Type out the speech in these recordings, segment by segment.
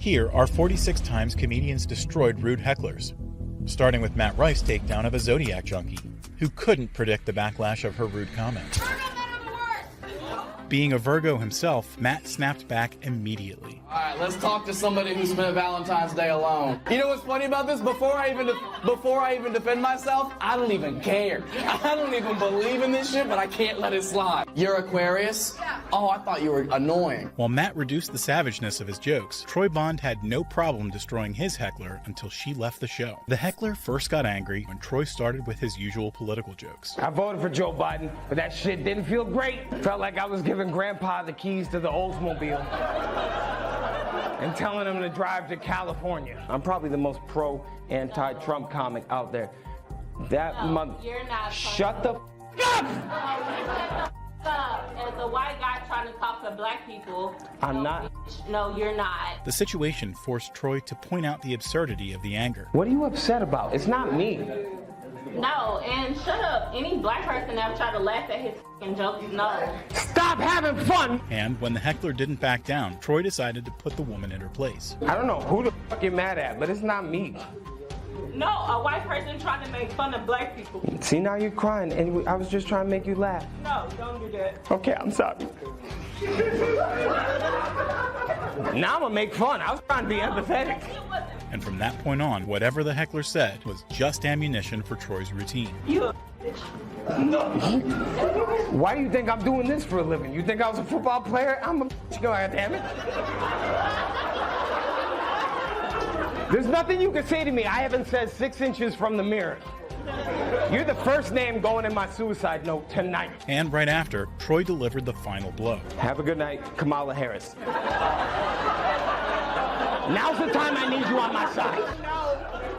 Here are 46 times comedians destroyed rude hecklers, starting with Matt Rife's takedown of a Zodiac junkie, who couldn't predict the backlash of her rude comments. Being a Virgo himself, Matt snapped back immediately. All right, let's talk to somebody who spent Valentine's Day alone. You know what's funny about this? Before I even defend myself, I don't even care. I don't even believe in this shit, but I can't let it slide. You're Aquarius? Yeah. Oh, I thought you were annoying. While Matt reduced the savageness of his jokes, Troy Bond had no problem destroying his heckler until she left the show. The heckler first got angry when Troy started with his usual political jokes. I voted for Joe Biden, but that shit didn't feel great. Felt like I was giving Grandpa the keys to the Oldsmobile and telling him to drive to California. I'm probably the most pro-anti-Trump comic out there. That mother... You're not. Shut the up! As a white guy trying to talk to black people. I'm not. No, you're not. The situation forced Troy to point out the absurdity of the anger. What are you upset about? It's not me. No, and shut up. Any black person that tried to laugh at his f***ing jokes, no. Stop having fun! And when the heckler didn't back down, Troy decided to put the woman in her place. I don't know who the fuck you're mad at, but it's not me. No, a white person trying to make fun of black people. See, now you're crying, and I was just trying to make you laugh. No, don't do that. Okay, I'm sorry. Now I'm gonna make fun. I was trying to be empathetic. And from that point on, whatever the heckler said was just ammunition for Troy's routine. You No. Why do you think I'm doing this for a living? You think I was a football player? I'm a God damn it. There's nothing you can say to me I haven't said 6 inches from the mirror. You're the first name going in my suicide note tonight. And right after, Troy delivered the final blow. Have a good night, Kamala Harris. Now's the time I need you on my side.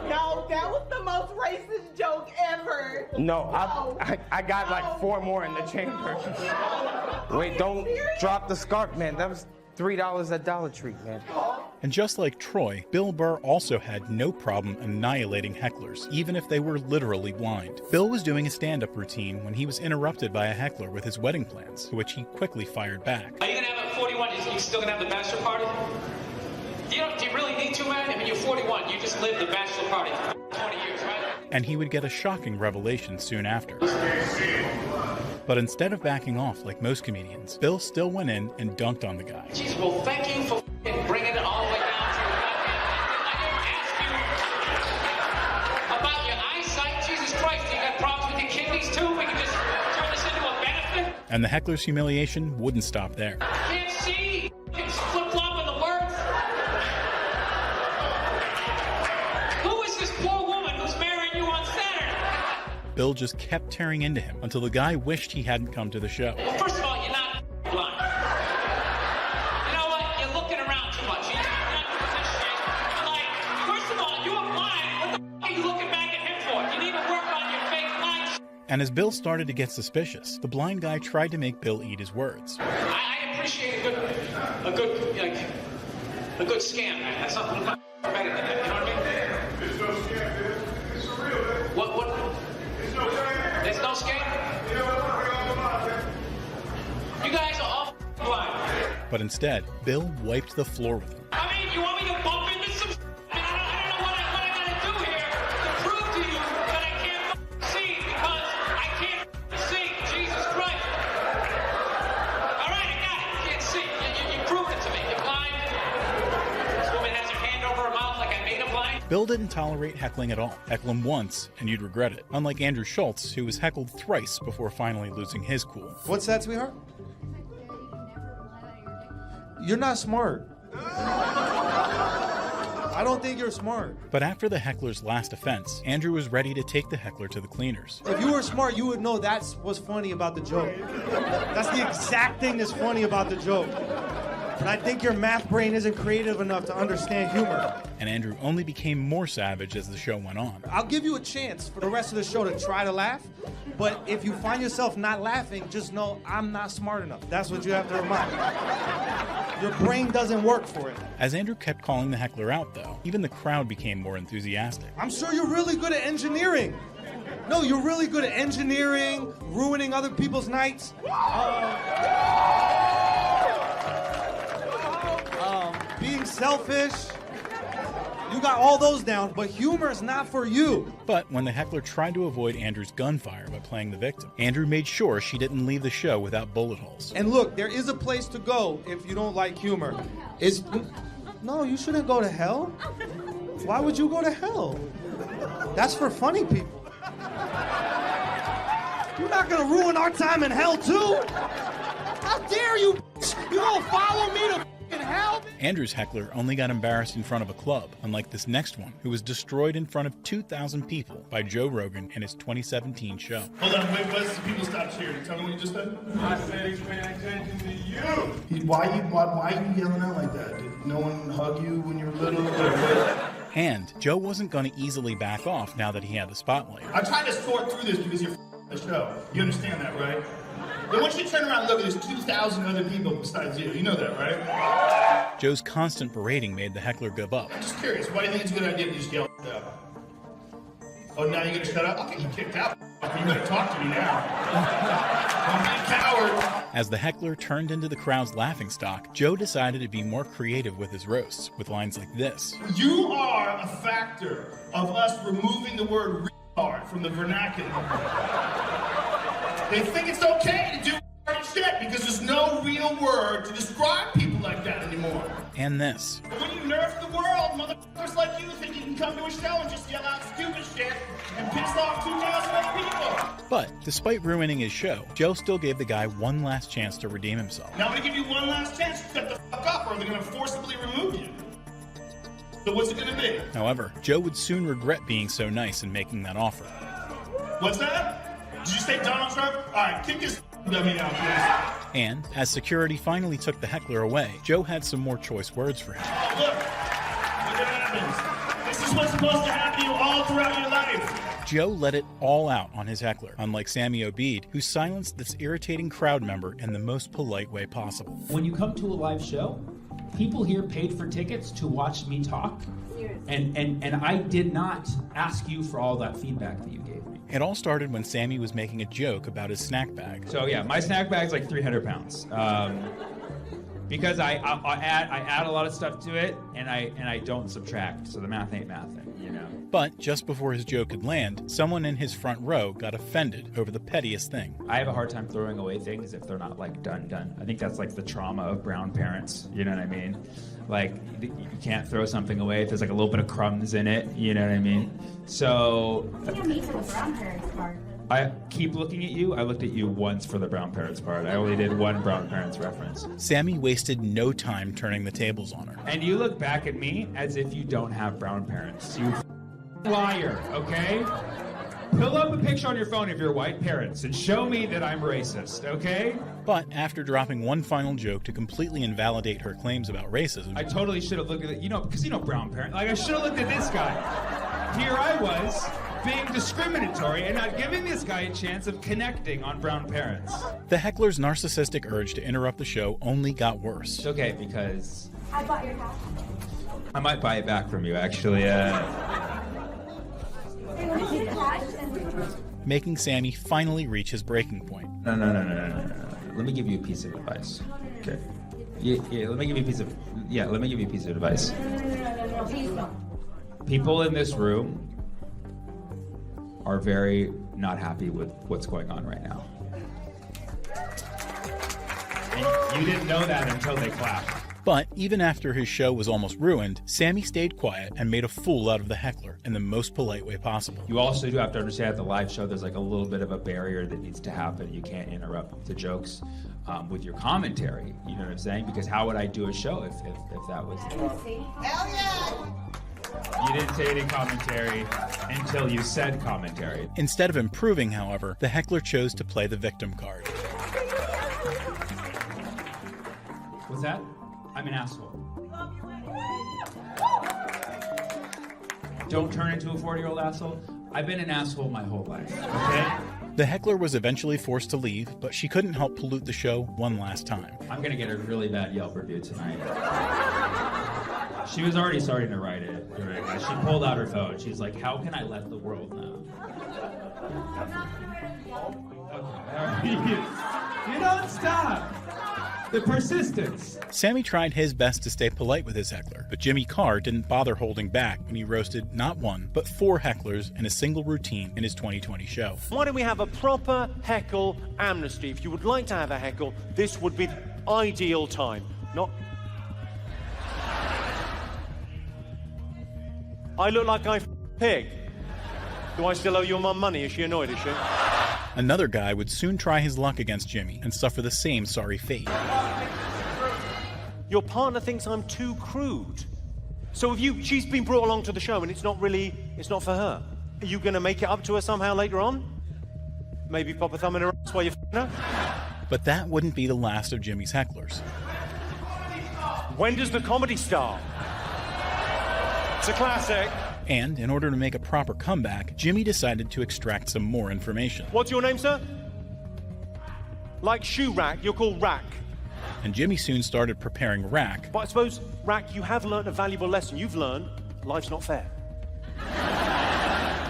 No, that was the most racist joke ever. No, I got like 4 more in the chamber. Wait, don't drop the scarf, man. That was $3 at Dollar Tree, man. And just like Troy, Bill Burr also had no problem annihilating hecklers, even if they were literally blind. Bill was doing a stand-up routine when he was interrupted by a heckler with his wedding plans, to which he quickly fired back. Are you gonna have a 41? You still gonna have the bachelor party? Do you really need to, man? I mean, you're 41. You just lived the bachelor party for 20 years, right? And he would get a shocking revelation soon after. But instead of backing off like most comedians, Bill still went in and dunked on the guy. Jeez, well, thank you for bringing it all the way down to I didn't ask you about your eyesight. Jesus Christ, you got problems with your kidneys too? We can just turn this into a benefit? And the heckler's humiliation wouldn't stop there. I can't see. It's flip-flopping the words. Who is this poor woman who's marrying you on Saturday? Bill just kept tearing into him until the guy wished he hadn't come to the show. Well, first of all, you're not blind. You know what? You're looking around too much. You're not doing this shit. Like, first of all, you were blind. What the f*** are you looking back at him for? You need to work on your fake blind shit. And as Bill started to get suspicious, the blind guy tried to make Bill eat his words. I appreciate a good scam, man. That's something better than that. You know what I mean? It's no scam, dude. It's for real, man. What? It's no scam. There's no scam? You know what? You guys are all blind. But instead, Bill wiped the floor with him. I mean, you want me to bump into some I don't know what I gotta do here to prove to you that I can't see because I can't see. Jesus Christ. All right, I got it. You can't see. You proved it to me. You're blind. This woman has her hand over her mouth like I made her blind. Bill didn't tolerate heckling at all. Heckle him once, and you'd regret it. Unlike Andrew Schultz, who was heckled thrice before finally losing his cool. What's that, sweetheart? You're not smart. I don't think you're smart. But after the heckler's last offense, Andrew was ready to take the heckler to the cleaners. If you were smart, you would know that's what's funny about the joke. That's the exact thing that's funny about the joke. But I think your math brain isn't creative enough to understand humor. And Andrew only became more savage as the show went on. I'll give you a chance for the rest of the show to try to laugh, but if you find yourself not laughing, just know I'm not smart enough. That's what you have to remind. Your brain doesn't work for it. As Andrew kept calling the heckler out, though, even the crowd became more enthusiastic. I'm sure you're really good at engineering. No, you're really good at engineering, ruining other people's nights. Being selfish. You got all those down, but humor is not for you. But when the heckler tried to avoid Andrew's gunfire by playing the victim, Andrew made sure she didn't leave the show without bullet holes. And look, there is a place to go if you don't like humor. No, you shouldn't go to hell. Why would you go to hell? That's for funny people. You're not gonna ruin our time in hell too? How dare you? You gonna follow me to fucking hell? Andrew's heckler only got embarrassed in front of a club, unlike this next one, who was destroyed in front of 2,000 people by Joe Rogan in his 2017 show. Hold on, wait, what's people stop cheering? Tell me what you just said. I said he's paying attention to you. Why are you yelling out like that? Did no one hug you when you were little? And Joe wasn't going to easily back off now that he had the spotlight. I'm trying to sort through this because you're the show. You understand that, right? Then once you turn around and look at there's 2,000 other people besides you. You know that, right? Joe's constant berating made the heckler give up. I'm just curious, why do you think it's a good idea to just yell out? Oh, now you're gonna shut up? I'll get you kicked out. You better talk to me now. Don't be a coward. As the heckler turned into the crowd's laughingstock, Joe decided to be more creative with his roasts, with lines like this. You are a factor of us removing the word retard from the vernacular. They think it's okay to do shit because there's no real word to describe people like that anymore. And this. When you nerf the world, motherfuckers like you think you can come to a show and just yell out stupid shit and piss off 2,000 other people. But despite ruining his show, Joe still gave the guy one last chance to redeem himself. Now I'm gonna give you one last chance to shut the fuck up or they're gonna forcibly remove you. So what's it gonna be? However, Joe would soon regret being so nice and making that offer. What's that? Did you say Donald Trump? Alright, kick this dummy out, please. And as security finally took the heckler away, Joe had some more choice words for him. Oh, look what happens. This is what's supposed to happen to you all throughout your life. Joe let it all out on his heckler, unlike Sammy Obeid, who silenced this irritating crowd member in the most polite way possible. When you come to a live show, people here paid for tickets to watch me talk, and I did not ask you for all that feedback that you gave me. It all started when Sammy was making a joke about his snack bag. So yeah, my snack bag's like 300 pounds. Because I add a lot of stuff to it, and I don't subtract, so the math ain't mathin', you know. But just before his joke could land, someone in his front row got offended over the pettiest thing. I have a hard time throwing away things if they're not like done. I think that's like the trauma of brown parents, you know what I mean? Like, you can't throw something away if there's like a little bit of crumbs in it, you know what I mean? So Me for the brown parents part. I keep looking at you. I looked at you once for the brown parents part. I only did one brown parents reference. Sammy wasted no time turning the tables on her. And you look back at me as if you don't have brown parents. You liar, okay? Pull up a picture on your phone of your white parents and show me that I'm racist, okay? But after dropping one final joke to completely invalidate her claims about racism, I totally should have looked at it, because brown parent. Like, I should have looked at this guy. Here I was, being discriminatory and not giving this guy a chance of connecting on brown parents. The heckler's narcissistic urge to interrupt the show only got worse. It's okay, because I bought your house. I might buy it back from you, actually. Making Sammy finally reach his breaking point. No. Let me give you a piece of advice. Okay. Yeah, let me give you a piece of advice. No, please don't. People in this room are very not happy with what's going on right now. And you didn't know that until they clapped. But even after his show was almost ruined, Sammy stayed quiet and made a fool out of the heckler in the most polite way possible. You also do have to understand at the live show there's like a little bit of a barrier that needs to happen. You can't interrupt the jokes with your commentary, you know what I'm saying? Because how would I do a show if that was... Hell yeah! You didn't say any commentary until you said commentary. Instead of improving, however, the heckler chose to play the victim card. What's that? I'm an asshole. Don't turn into a 40-year-old asshole. I've been an asshole my whole life, okay? The heckler was eventually forced to leave, but she couldn't help pollute the show one last time. I'm gonna get a really bad Yelp review tonight. She was already starting to write it. She pulled out her phone. She's like, how can I let the world know? Okay. You don't stop. The persistence. Sammy tried his best to stay polite with his heckler, but Jimmy Carr didn't bother holding back when he roasted not one, but 4 hecklers in a single routine in his 2020 show. Why don't we have a proper heckle amnesty? If you would like to have a heckle, this would be the ideal time. Not... I look like I pig. Do I still owe your mum money? Is she annoyed, is she? Another guy would soon try his luck against Jimmy and suffer the same sorry fate. Your partner thinks I'm too crude. So if she's been brought along to the show and it's not for her. Are you going to make it up to her somehow later on? Maybe pop a thumb in her ass while you're f***ing her? But that wouldn't be the last of Jimmy's hecklers. When does the comedy start? It's a classic. And in order to make a proper comeback, Jimmy decided to extract some more information. What's your name, sir? Like shoe rack, you're called Rack. And Jimmy soon started preparing Rack. But I suppose, Rack, you have learned a valuable lesson. You've learned life's not fair.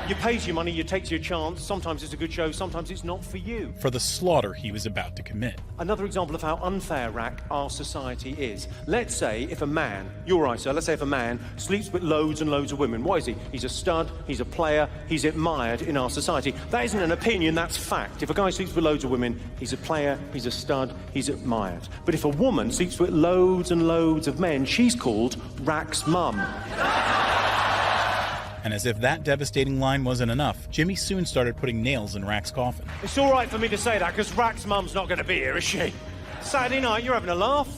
You pays your money, you takes your chance. Sometimes it's a good show, sometimes it's not for you. For the slaughter he was about to commit. Another example of how unfair, Rack, our society is. Let's say if a man, you're right, sir, let's say if a man sleeps with loads and loads of women, what is he? He's a stud, he's a player, he's admired in our society. That isn't an opinion, that's fact. If a guy sleeps with loads of women, he's a player, he's a stud, he's admired. But if a woman sleeps with loads and loads of men, she's called Rack's mum. And as if that devastating line wasn't enough, Jimmy soon started putting nails in Rack's coffin. It's all right for me to say that, because Rack's mum's not going to be here, is she? Saturday night, you're having a laugh.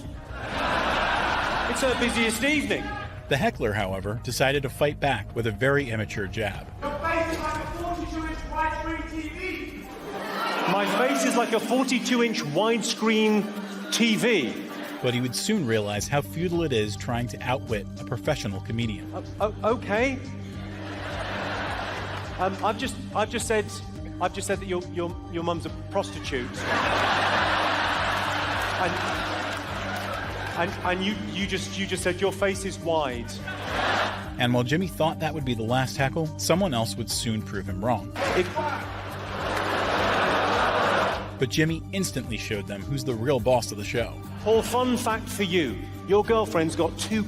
It's her busiest evening. The heckler, however, decided to fight back with a very immature jab. Your face is like a 42-inch widescreen TV. My face is like a 42-inch widescreen TV. But he would soon realize how futile it is trying to outwit a professional comedian. Okay. I've just said that your mum's a prostitute. And you just said your face is wide. And while Jimmy thought that would be the last heckle, someone else would soon prove him wrong. But Jimmy instantly showed them who's the real boss of the show. Paul, fun fact for you. Your girlfriend's got 2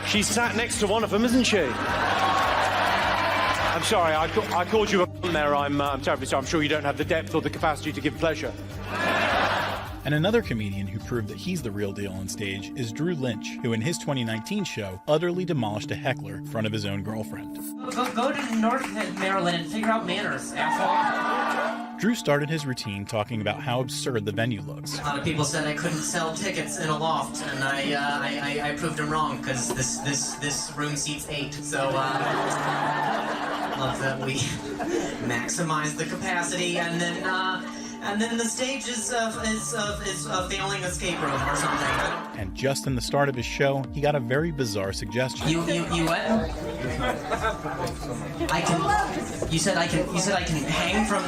She's sat next to one of them, isn't she? I'm sorry, I called you a there. I'm terribly sorry. I'm sure you don't have the depth or the capacity to give pleasure. And another comedian who proved that he's the real deal on stage is Drew Lynch, who in his 2019 show utterly demolished a heckler in front of his own girlfriend. Go to North Maryland and figure out manners, asshole. Drew started his routine talking about how absurd the venue looks. A lot of people said I couldn't sell tickets in a loft, and I proved them wrong, because this room seats 8. So love that we maximize the capacity, and then the stage is a failing escape room or something. And just in the start of his show, he got a very bizarre suggestion. You what? You said I can hang from.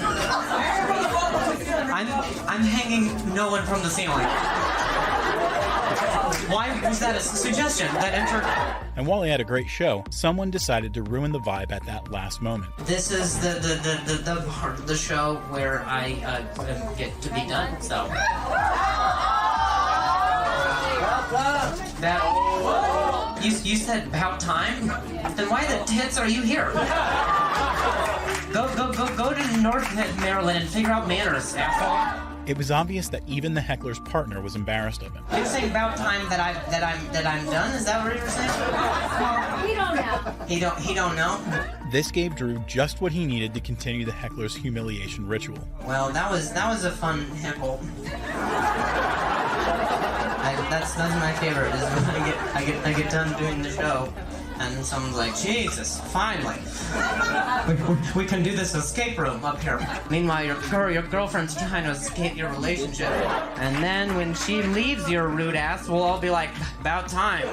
I'm hanging no one from the ceiling. Why was that a suggestion that entered? And while he had a great show, someone decided to ruin the vibe at that last moment. This is the part of the show where I get to be done. So that you said about time. Then why the tits are you here? Go to North Maryland and figure out manners, asshole. It was obvious that even the heckler's partner was embarrassed of him. You're saying about time that I'm done? Is that what you were saying? We don't know. He don't know. This gave Drew just what he needed to continue the heckler's humiliation ritual. Well, that was a fun heckle. That's my favorite. Is when I get done doing the show, and someone's like, Jesus, finally, we can do this escape room up here. Meanwhile, your girlfriend's trying to escape your relationship, and then when she leaves your rude ass, we'll all be like, about time.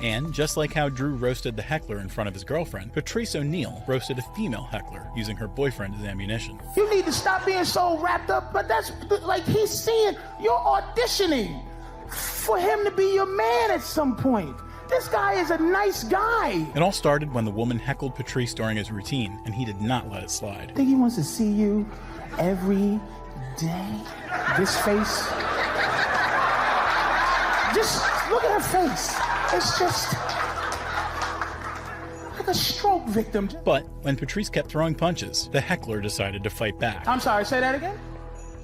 And just like how Drew roasted the heckler in front of his girlfriend, Patrice O'Neal roasted a female heckler using her boyfriend as ammunition. You need to stop being so wrapped up, but that's like he's seeing you're auditioning for him to be your man at some point. This guy is a nice guy. It all started when the woman heckled Patrice during his routine, and he did not let it slide. I think he wants to see you every day? This face? Just look at her face. It's just like a stroke victim. But when Patrice kept throwing punches, the heckler decided to fight back. I'm sorry, say that again?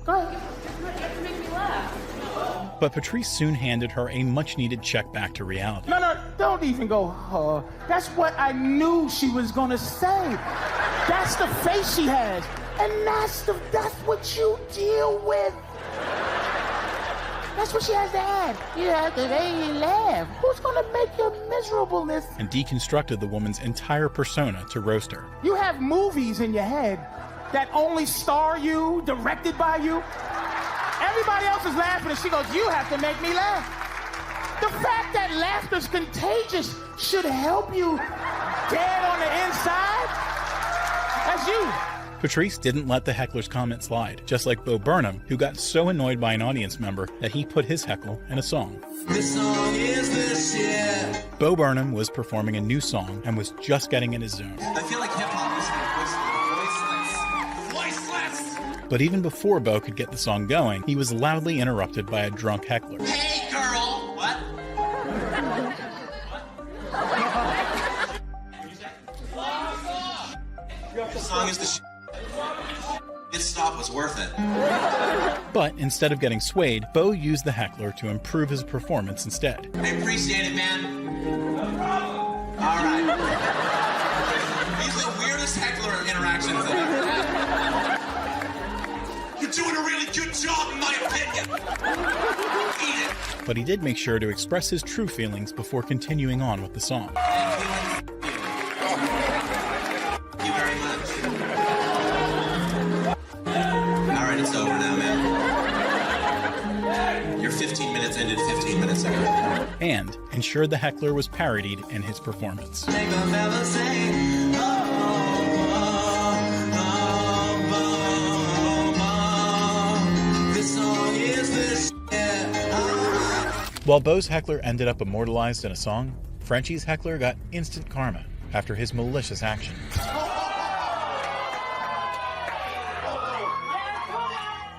Go ahead. But Patrice soon handed her a much-needed check back to reality. No, don't even go, That's what I knew she was gonna say. That's the face she has. And that's what you deal with. That's what she has to add. You have to laugh. Who's gonna make your miserableness? And deconstructed the woman's entire persona to roast her. You have movies in your head that only star you, directed by you. Everybody else is laughing and she goes, you have to make me laugh. The fact that laughter's contagious should help you dead on the inside. That's you. Patrice didn't let the heckler's comment slide, just like Bo Burnham, who got so annoyed by an audience member that he put his heckle in a song. This song is the shit. Bo Burnham was performing a new song and was just getting in his zone. I feel like hip-hop is voiceless. But even before Bo could get the song going, he was loudly interrupted by a drunk heckler. Hey, girl! What? The song is the shit. This stop was worth it. But instead of getting swayed, Bo used the heckler to improve his performance instead. I appreciate it, man. All right. These are the weirdest heckler interactions I've ever had. You're doing a really good job, in my opinion. Eat it. But he did make sure to express his true feelings before continuing on with the song. Thank you very much. All right, it's over now, man. You're 15 minutes ended 15 minutes ago. And ensured the heckler was parodied in his performance. While Bo's heckler ended up immortalized in a song, Frenchie's heckler got instant karma after his malicious action.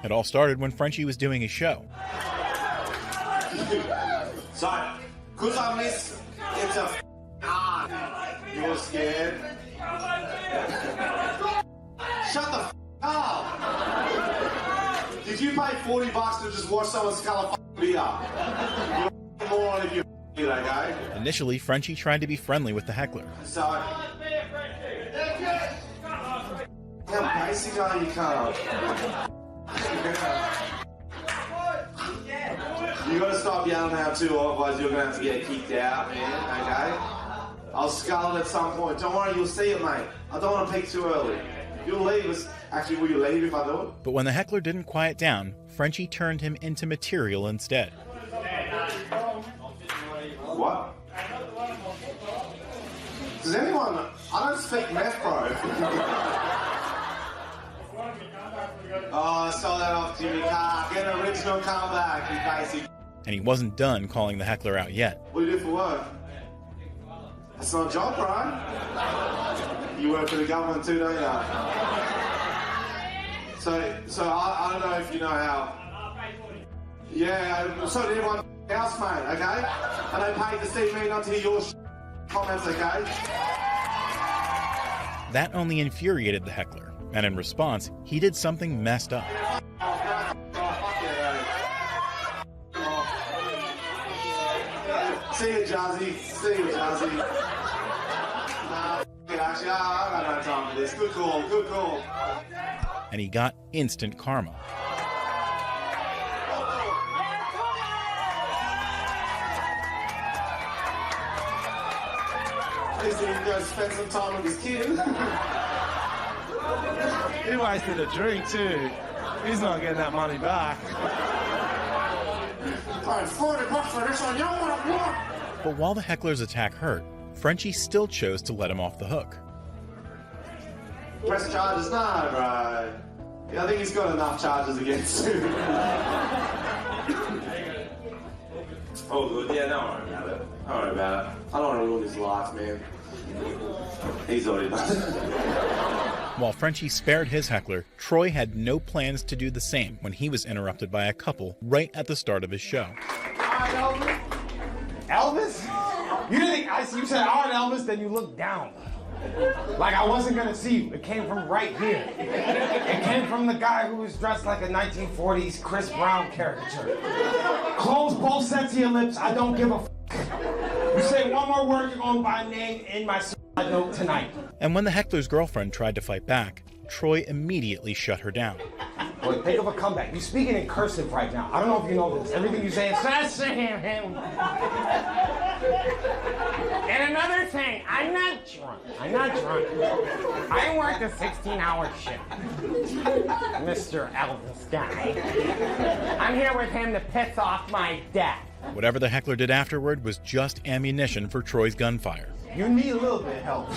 It all started when Frenchie was doing a show. So, because I missed, it's a you're scared? Shut the up! Did you pay $40 to just watch someone's colour beer? You're a moron if you it, okay? Initially, Frenchie tried to be friendly with the heckler. So, how basic are you, Carl? You gotta stop yelling out too, otherwise you're gonna have to get kicked out, man, okay? I'll scull it at some point. Don't worry, you'll see it, mate. I don't want to peak too early. You'll leave us. Actually, will you leave if I do it? But when the heckler didn't quiet down, Frenchie turned him into material instead. What? Does anyone... I don't speak meth, bro. Oh, I saw that off Jimmy Carr. Get an original comeback, you basic... And he wasn't done calling the heckler out yet. What do you do for work? That's not a job, bro. You work for the government too, don't you? So I don't know if you know how... Yeah, so did everyone else, mate, okay? And they paid to see me, not to hear your comments, okay? That only infuriated the heckler, and in response, he did something messed up. See you, Jazzy. See you, Jazzy. Nah, actually, I got no time for this. Good call, good call. And he got instant karma. At least he can go spend some time with his kid. He wasted a drink too. He's not getting that money back. $40 for this one, you know what I want? But while the heckler's attack hurt, Frenchie still chose to let him off the hook. Press charges? No, bro. Yeah, I think he's got enough charges against him. Oh, good. Yeah, don't worry about it. Don't worry about it. I don't want to ruin his life, man. He's already done it. While Frenchie spared his heckler, Troy had no plans to do the same when he was interrupted by a couple right at the start of his show. Alright, Elvis. Elvis? You didn't think you said alright, Elvis, then you looked down. Like I wasn't gonna see you. It came from right here. It came from the guy who was dressed like a 1940s Chris Brown caricature. Close both sets of your lips. I don't give a f. You say one more word, you're going by name in my note tonight. And when the heckler's girlfriend tried to fight back, Troy immediately shut her down. Boy, think of a comeback. You're speaking in cursive right now. I don't know if you know this. Everything you say is him. And another thing, I'm not drunk. I worked a 16-hour shift. Mr. Elvis guy. I'm here with him to piss off my dad. Whatever the heckler did afterward was just ammunition for Troy's gunfire. You need a little bit of help.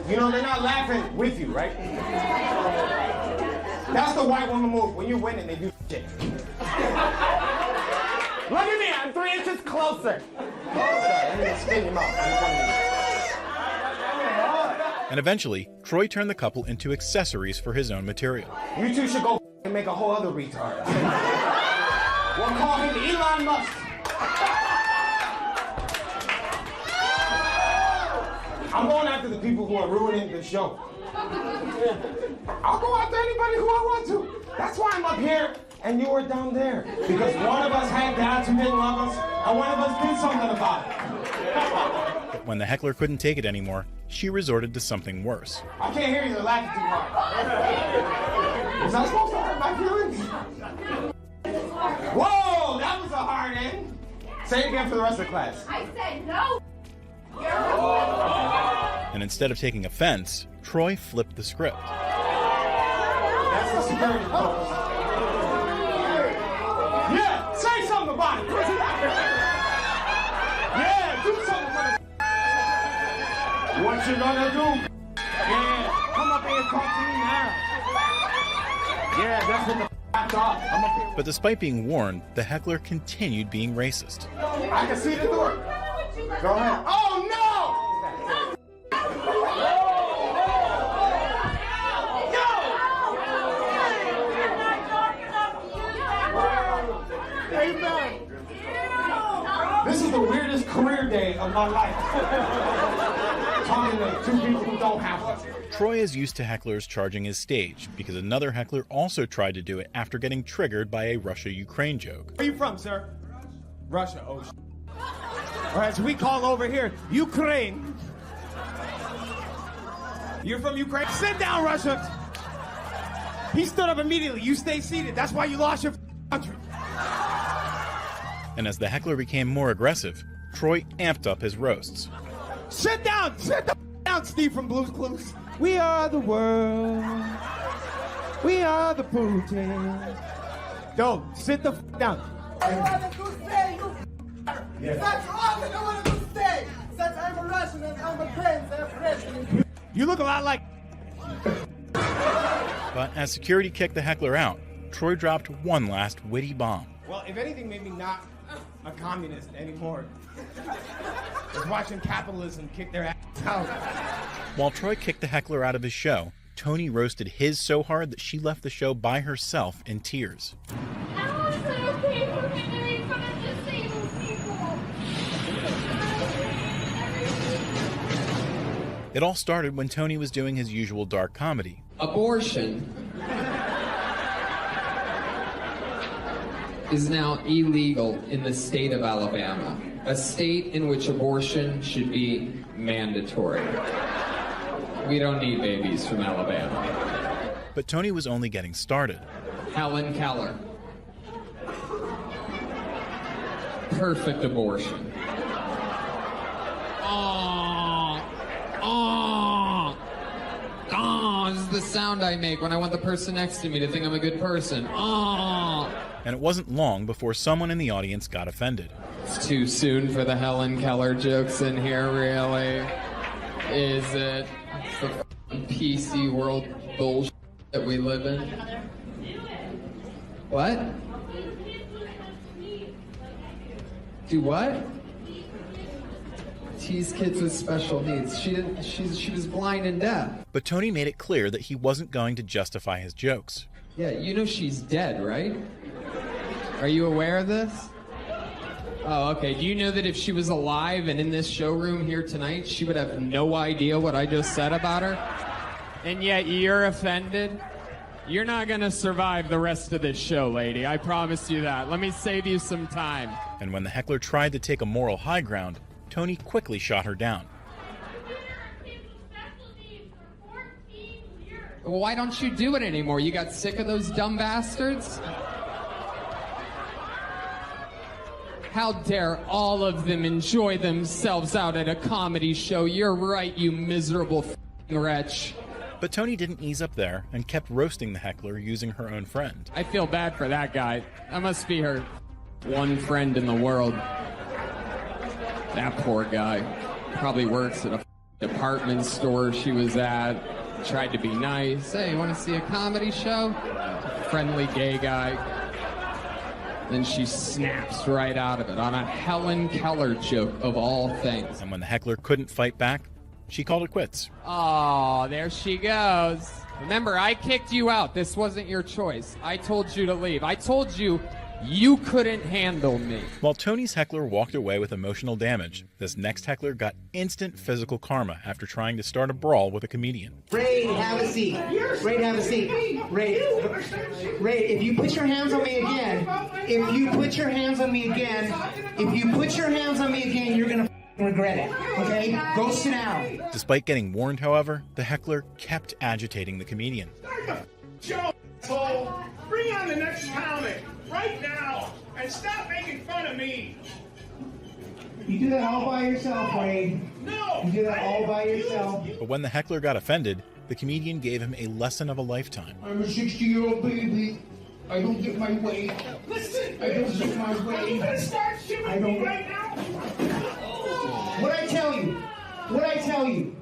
You know, they're not laughing with you, right? That's the white woman move. When you're winning, they do shit. Look at me, I'm 3 inches closer. And eventually, Troy turned the couple into accessories for his own material. You two should go and make a whole other retard. We'll call him Elon Musk. I'm going after the people who are ruining the show. I'll go after anybody who I want to. That's why I'm up here and you are down there. Because one of us had dads who didn't love us, and one of us did something about it. But when the heckler couldn't take it anymore, she resorted to something worse. I can't hear you, they're laughing too hard. Was I supposed to hurt my feelings? Whoa, that was a hard end. Say it again for the rest of the class. I said no. And instead of taking offense, Troy flipped the script. That's the security post. Yeah, say something about it. Yeah, do something about it. What you gonna do? Yeah, come up here and talk to me now. Yeah, that's what the f*** off. I'm up here. But despite being warned, the heckler continued being racist. I can see the door. Go ahead. Oh no! This is the weirdest career day of my life. Talking to two people who don't have one. Troy is used to hecklers charging his stage because another heckler also tried to do it after getting triggered by a Russia-Ukraine joke. Where are you from, sir? Russia, oh or as we call over here, Ukraine. You're from Ukraine? Sit down, Russia. He stood up immediately. You stay seated. That's why you lost your country. And as the heckler became more aggressive, Troy amped up his roasts. Sit down! Sit down, Steve from Blue's Clues. We are the world. We are the Putin. Yo, sit the down. That's all I want to say. Since I'm a Russian and I'm a president. You look a lot like. But as security kicked the heckler out, Troy dropped one last witty bomb. Well, if anything made me not a communist anymore, is watching capitalism kick their ass out. While Troy kicked the heckler out of his show, Tony roasted his so hard that she left the show by herself in tears. It all started when Tony was doing his usual dark comedy. Abortion is now illegal in the state of Alabama, a state in which abortion should be mandatory. We don't need babies from Alabama. But Tony was only getting started. Helen Keller. Perfect abortion. This is the sound I make when I want the person next to me to think I'm a good person. And it wasn't long before someone in the audience got offended. It's too soon for the Helen Keller jokes in here, really. Is it? It's the PC world bullshit that we live in. What? Do what? tease kids with special needs. She was blind and deaf. But Tony made it clear that he wasn't going to justify his jokes. Yeah, you know she's dead, right? Are you aware of this? Oh, okay. Do you know that if she was alive and in this showroom here tonight, she would have no idea what I just said about her? And yet you're offended? You're not going to survive the rest of this show, lady. I promise you that. Let me save you some time. And when the heckler tried to take a moral high ground, Tony quickly shot her down. Well, why don't you do it anymore? You got sick of those dumb bastards? How dare all of them enjoy themselves out at a comedy show? You're right, you miserable f***ing wretch. But Tony didn't ease up there and kept roasting the heckler using her own friend. I feel bad for that guy. That must be her one friend in the world. That poor guy. Probably works at a department store she was at. Tried to be nice. Hey, you want to see a comedy show? Friendly gay guy. Then she snaps right out of it on a Helen Keller joke of all things. And when the heckler couldn't fight back, she called it quits. Oh, there she goes. Remember, I kicked you out. This wasn't your choice. I told you to leave. I told you you couldn't handle me. While Tony's heckler walked away with emotional damage, this next heckler got instant physical karma after trying to start a brawl with a comedian. Ray, have a seat. Ray, have a seat. Ray, if you put your hands on me again, you're gonna regret it, okay? Go sit down. Despite getting warned, however, the heckler kept agitating the comedian. Joe, bring on the next comic right now and stop making fun of me. You do that all by yourself, Ray. No! You do that all by yourself. But when the heckler got offended, the comedian gave him a lesson of a lifetime. I'm a 60-year-old baby. I don't get my way. Listen! I don't get my way. You gonna start shooting me right now? What'd I tell you?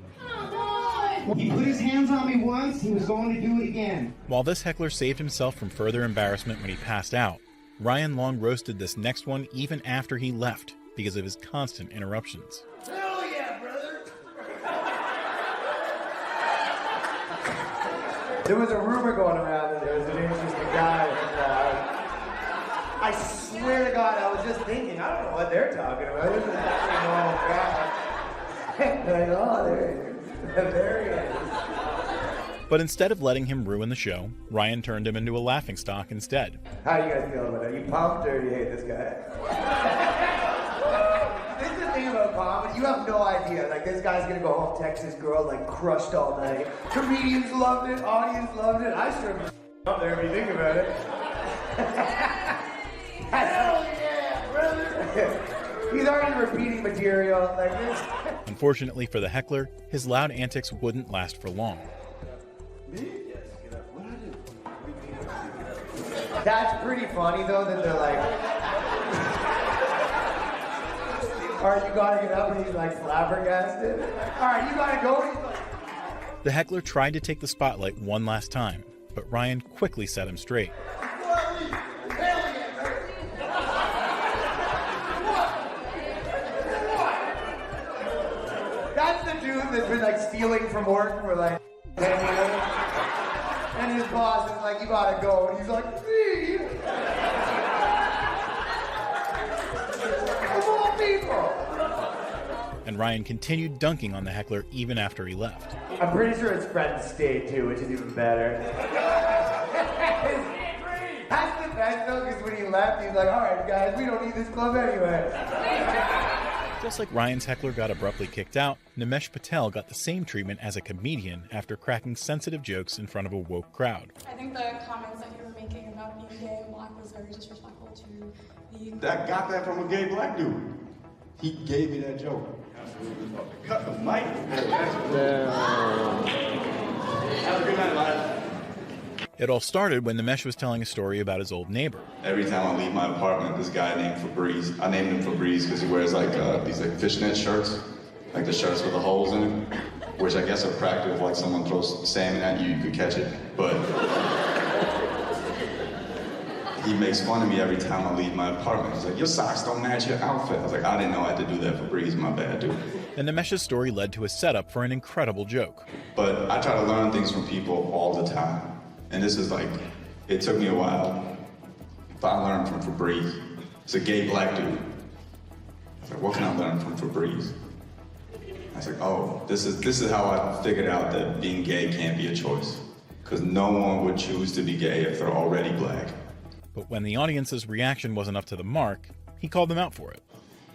He put his hands on me once, he was going to do it again. While this heckler saved himself from further embarrassment when he passed out, Ryan long roasted this next one even after he left because of his constant interruptions. Hell yeah, brother! There was a rumor going around that there was an interesting guy. I swear to God, I was just thinking, I don't know what they're talking about. This is actually normal crap. Like, oh, there he is. There he is. But instead of letting him ruin the show, Ryan turned him into a laughingstock instead. How do you guys feel about it? Are you pumped or do you hate this guy? This is the thing about comedy. You have no idea. Like, this guy's gonna go home, text his girl, like, crushed all night. Comedians loved it, audience loved it. I sure up there if you think about it. Hell yeah, brother! He's already repeating material like this. Unfortunately for the heckler, his loud antics wouldn't last for long. That's pretty funny though that they're like, alright, you gotta get up, and he's like flabbergasted. Alright, you gotta go. The heckler tried to take the spotlight one last time, but Ryan quickly set him straight. That's the dude that's been like stealing from work for like 10 years. And his boss is like, you gotta go. And he's like, me? Of all people. And Ryan continued dunking on the heckler even after he left. I'm pretty sure his friends stayed too, which is even better. That's the best though, because when he left, he's like, alright guys, we don't need this club anyway. Just like Ryan's heckler got abruptly kicked out, Nimesh Patel got the same treatment as a comedian after cracking sensitive jokes in front of a woke crowd. I think the comments that you were making about being gay and black was very disrespectful to the... That got that from a gay black dude. He gave me that joke. Cut the mic. Have a good night, lad. It all started when Nimesh was telling a story about his old neighbor. Every time I leave my apartment, this guy named Febreze. I named him Febreze because he wears like these like fishnet shirts, like the shirts with the holes in it, which I guess are practical. If like someone throws salmon at you, you could catch it. But he makes fun of me every time I leave my apartment. He's like, your socks don't match your outfit. I was like, I didn't know I had to do that for Breeze, my bad, dude. And Nimesh's story led to a setup for an incredible joke. But I try to learn things from people all the time. And this is like, it took me a while, but I learned from Febreze. It's a gay black dude. I was like, what can I learn from Febreze? I was like, oh, this is how I figured out that being gay can't be a choice. Because no one would choose to be gay if they're already black. But when the audience's reaction wasn't up to the mark, he called them out for it.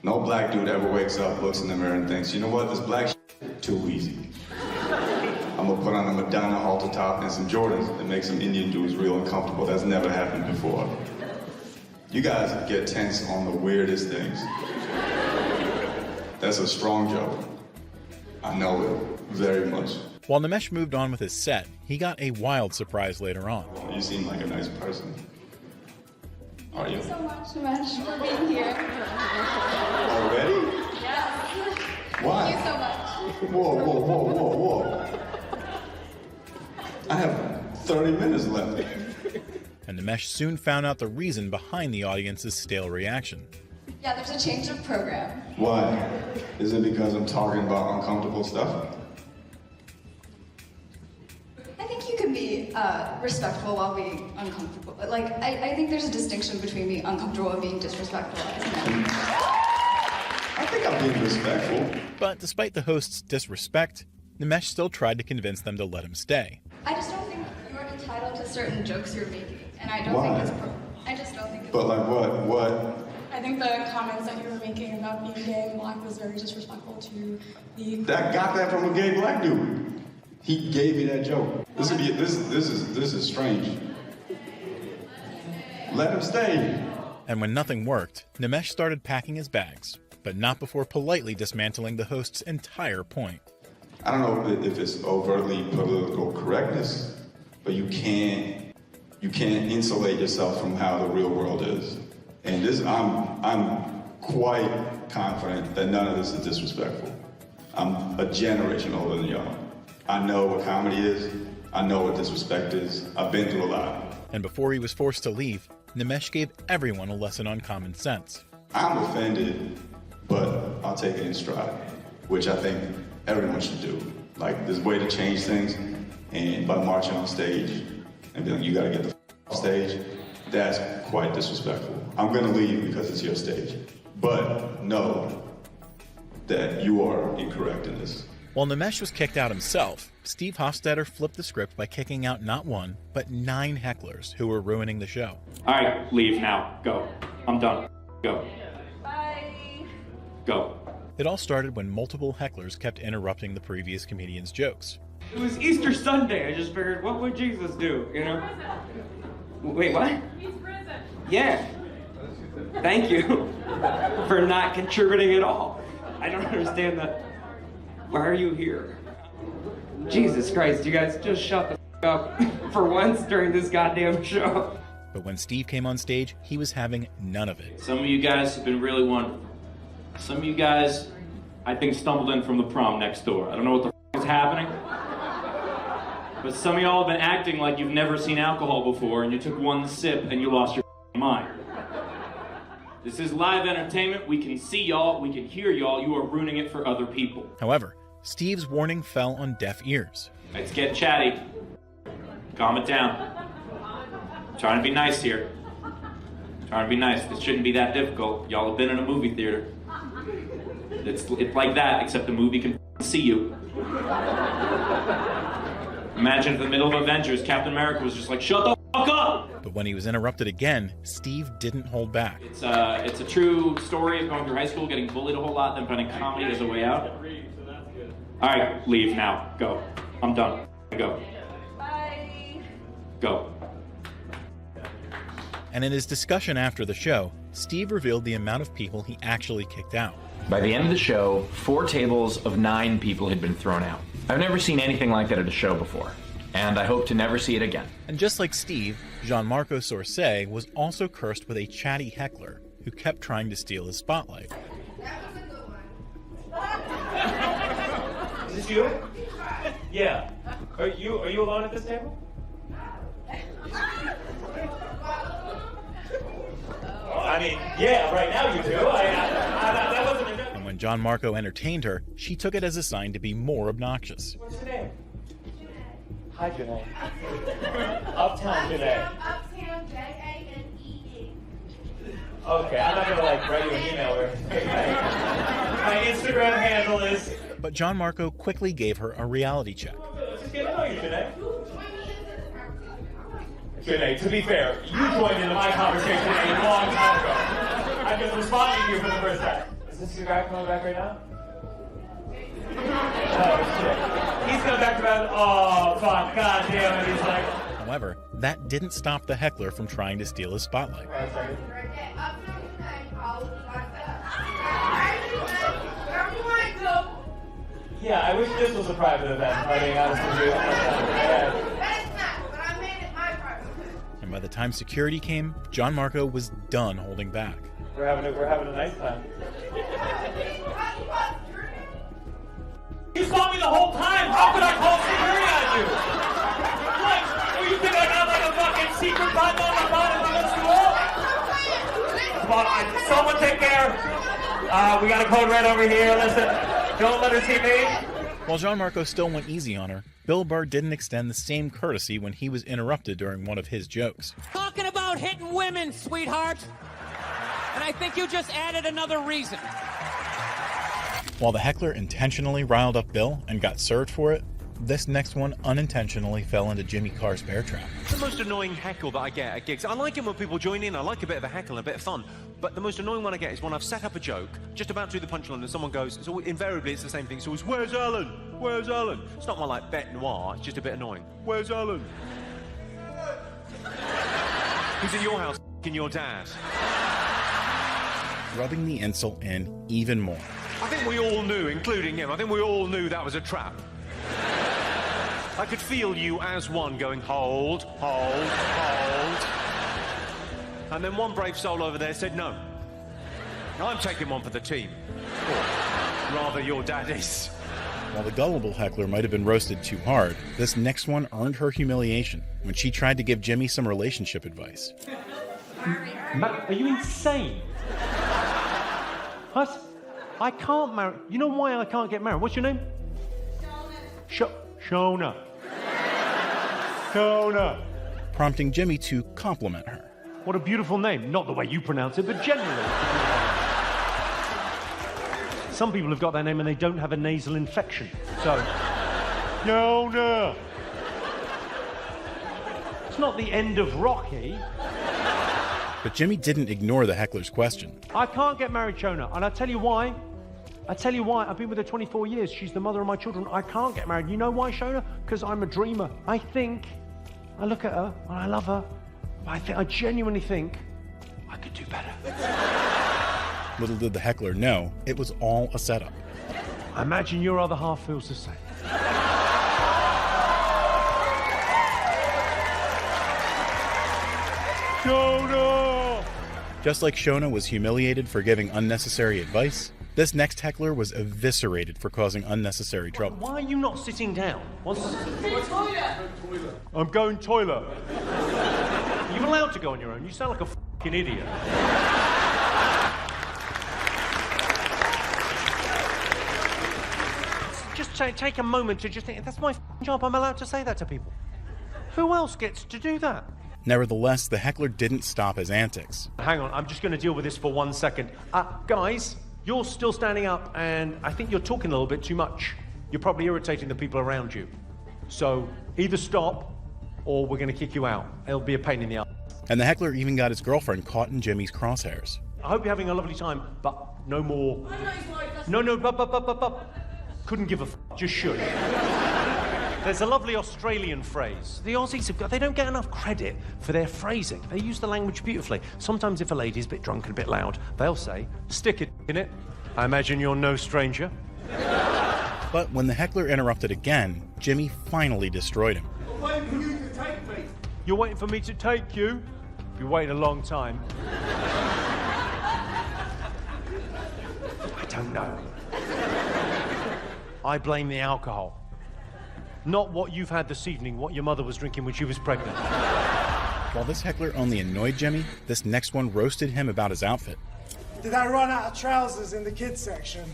No black dude ever wakes up, looks in the mirror and thinks, you know what, this black shit, too easy. I'm gonna put on a Madonna halter top and some Jordans and make some Indian dudes real uncomfortable. That's never happened before. You guys get tense on the weirdest things. That's a strong joke. I know it very much. While Nimesh moved on with his set, he got a wild surprise later on. You seem like a nice person. Are you? Thank you so much, Nimesh, for being here. Already? Yes. Why? Thank you so much. Whoa. I have 30 minutes left. And Nimesh soon found out the reason behind the audience's stale reaction. Yeah, there's a change of program. Why? Is it because I'm talking about uncomfortable stuff? I think you can be respectful while being uncomfortable. But like, I think there's a distinction between being uncomfortable and being disrespectful. I think I'm being respectful. But despite the host's disrespect, Nimesh still tried to convince them to let him stay. I just don't think you're entitled to certain jokes you're making, and I don't Why? think it's I just don't think it's But like what? I think the comments that you were making about being gay and black was very disrespectful to the. That got that from a gay black dude. He gave me that joke. This is strange. Let him stay. And when nothing worked, Nimesh started packing his bags, but not before politely dismantling the host's entire point. I don't know if it's overtly political correctness, but you can't insulate yourself from how the real world is. And this, I'm quite confident that none of this is disrespectful. I'm a generation older than y'all. I know what comedy is. I know what disrespect is. I've been through a lot. And before he was forced to leave, Nimesh gave everyone a lesson on common sense. I'm offended, but I'll take it in stride, which I think everyone should do. Like, there's a way to change things, and by marching on stage and being like, you gotta get the off stage, that's quite disrespectful. I'm gonna leave because it's your stage, but know that you are incorrect in this. While Nimesh was kicked out himself, Steve Hofstetter flipped the script by kicking out not one, but 9 hecklers who were ruining the show. All right, leave now. Go. I'm done. Go. Bye. Go. It all started when multiple hecklers kept interrupting the previous comedian's jokes. It was Easter Sunday. I just figured, what would Jesus do, you know? Wait, what? He's risen. Yeah. Thank you for not contributing at all. I don't understand that. Why are you here? Jesus Christ, you guys just shut the up for once during this goddamn show. But when Steve came on stage, he was having none of it. Some of you guys have been really wonderful. Some of you guys, I think, stumbled in from the prom next door. I don't know what the is happening. But some of y'all have been acting like you've never seen alcohol before, and you took one sip and you lost your mind. This is live entertainment. We can see y'all. We can hear y'all. You are ruining it for other people. However, Steve's warning fell on deaf ears. Let's get chatty. Calm it down. I'm trying to be nice here. I'm trying to be nice. This shouldn't be that difficult. Y'all have been in a movie theater. It's like that, except the movie can see you. Imagine if in the middle of Avengers, Captain America was just like, shut the fuck up! But when he was interrupted again, Steve didn't hold back. It's a true story of going through high school, getting bullied a whole lot, then finding comedy as a way out. All right, leave now. Go. I'm done. Go. Bye. Go. And in his discussion after the show, Steve revealed the amount of people he actually kicked out. By the end of the show, 4 tables of 9 people had been thrown out. I've never seen anything like that at a show before, and I hope to never see it again. And just like Steve, Jean-Marco Sorsay was also cursed with a chatty heckler who kept trying to steal his spotlight. Is this you? Yeah. Are you alone at this table? I mean, yeah, right now you do. That wasn't a joke. And when John Marco entertained her, she took it as a sign to be more obnoxious. What's your name? Hi, Janae. Uptown Janae. Uptown Jane. Okay, I'm not gonna write you an email or anything. My Instagram handle is. But John Marco quickly gave her a reality check. Let's just get to know you, Janae. Janae, to be fair, you joined into my conversation a long time ago. I'm just responding to you for the first time. Is this your guy coming back right now? Oh, shit. He's coming back to bed. Oh, fuck. God damn it. He's like. However, that didn't stop the heckler from trying to steal his spotlight. Yeah, I wish this was a private event, if I'm being honest with you. And by the time security came, John Marco was done holding back. We're having a nice time. You saw me the whole time! How could I call security on you? What? Do you think I got like a fucking secret button on my bottom against the wall? Come on, someone take care. We got a code red over here. Listen, don't let her see me. While John Marco still went easy on her, Bill Burr didn't extend the same courtesy when he was interrupted during one of his jokes. Talking about hitting women, sweetheart. And I think you just added another reason. While the heckler intentionally riled up Bill and got served for it, this next one unintentionally fell into Jimmy Carr's bear trap. The most annoying heckle that I get at gigs, I like it when people join in, I like a bit of a heckle and a bit of fun, but the most annoying one I get is when I've set up a joke, just about to do the punchline, and someone goes, invariably it's the same thing, it's always, where's Alan? Where's Alan? It's not my like bête noir, it's just a bit annoying. Where's Alan? Who's at your house, f***ing your dad? Rubbing the insult in even more. I think we all knew, including him, I think we all knew that was a trap. I could feel you as one going, hold, hold, hold. And then one brave soul over there said, no. I'm taking one for the team. Or rather, your daddy's. While the gullible heckler might have been roasted too hard, this next one earned her humiliation when she tried to give Jimmy some relationship advice. Are you insane? What? I can't marry. You know why I can't get married? What's your name? Shona. Shona. Prompting Jimmy to compliment her. What a beautiful name. Not the way you pronounce it, but generally. Some people have got that name and they don't have a nasal infection. So, Shona. It's not the end of Rocky. But Jimmy didn't ignore the heckler's question. I can't get married, Shona, and I'll tell you why. I've been with her 24 years. She's the mother of my children. I can't get married. You know why, Shona? Because I'm a dreamer. I look at her, and I love her. I genuinely think I could do better. Little did the heckler know, it was all a setup. I imagine your other half feels the same. Shona! Just like Shona was humiliated for giving unnecessary advice, this next heckler was eviscerated for causing unnecessary trouble. Why are you not sitting down? I'm going toilet. You're allowed to go on your own. You sound like a fucking idiot. Just take a moment to just think, that's my job. I'm allowed to say that to people. Who else gets to do that? Nevertheless, the heckler didn't stop his antics. Hang on, I'm just going to deal with this for 1 second. Guys, you're still standing up, and I think you're talking a little bit too much. You're probably irritating the people around you. So either stop, or we're going to kick you out. It'll be a pain in the ass. And the heckler even got his girlfriend caught in Jimmy's crosshairs. I hope you're having a lovely time, but no more. No, but. Couldn't give a f***, just should. There's a lovely Australian phrase. The Aussies they don't get enough credit for their phrasing. They use the language beautifully. Sometimes if a lady's a bit drunk and a bit loud, they'll say, stick it in it. I imagine you're no stranger. But when the heckler interrupted again, Jimmy finally destroyed him. I'm waiting for you to take me. You're waiting for me to take you? You've been waiting a long time. I don't know. I blame the alcohol. Not what you've had this evening, what your mother was drinking when she was pregnant. While this heckler only annoyed Jimmy, this next one roasted him about his outfit. Did I run out of trousers in the kids section?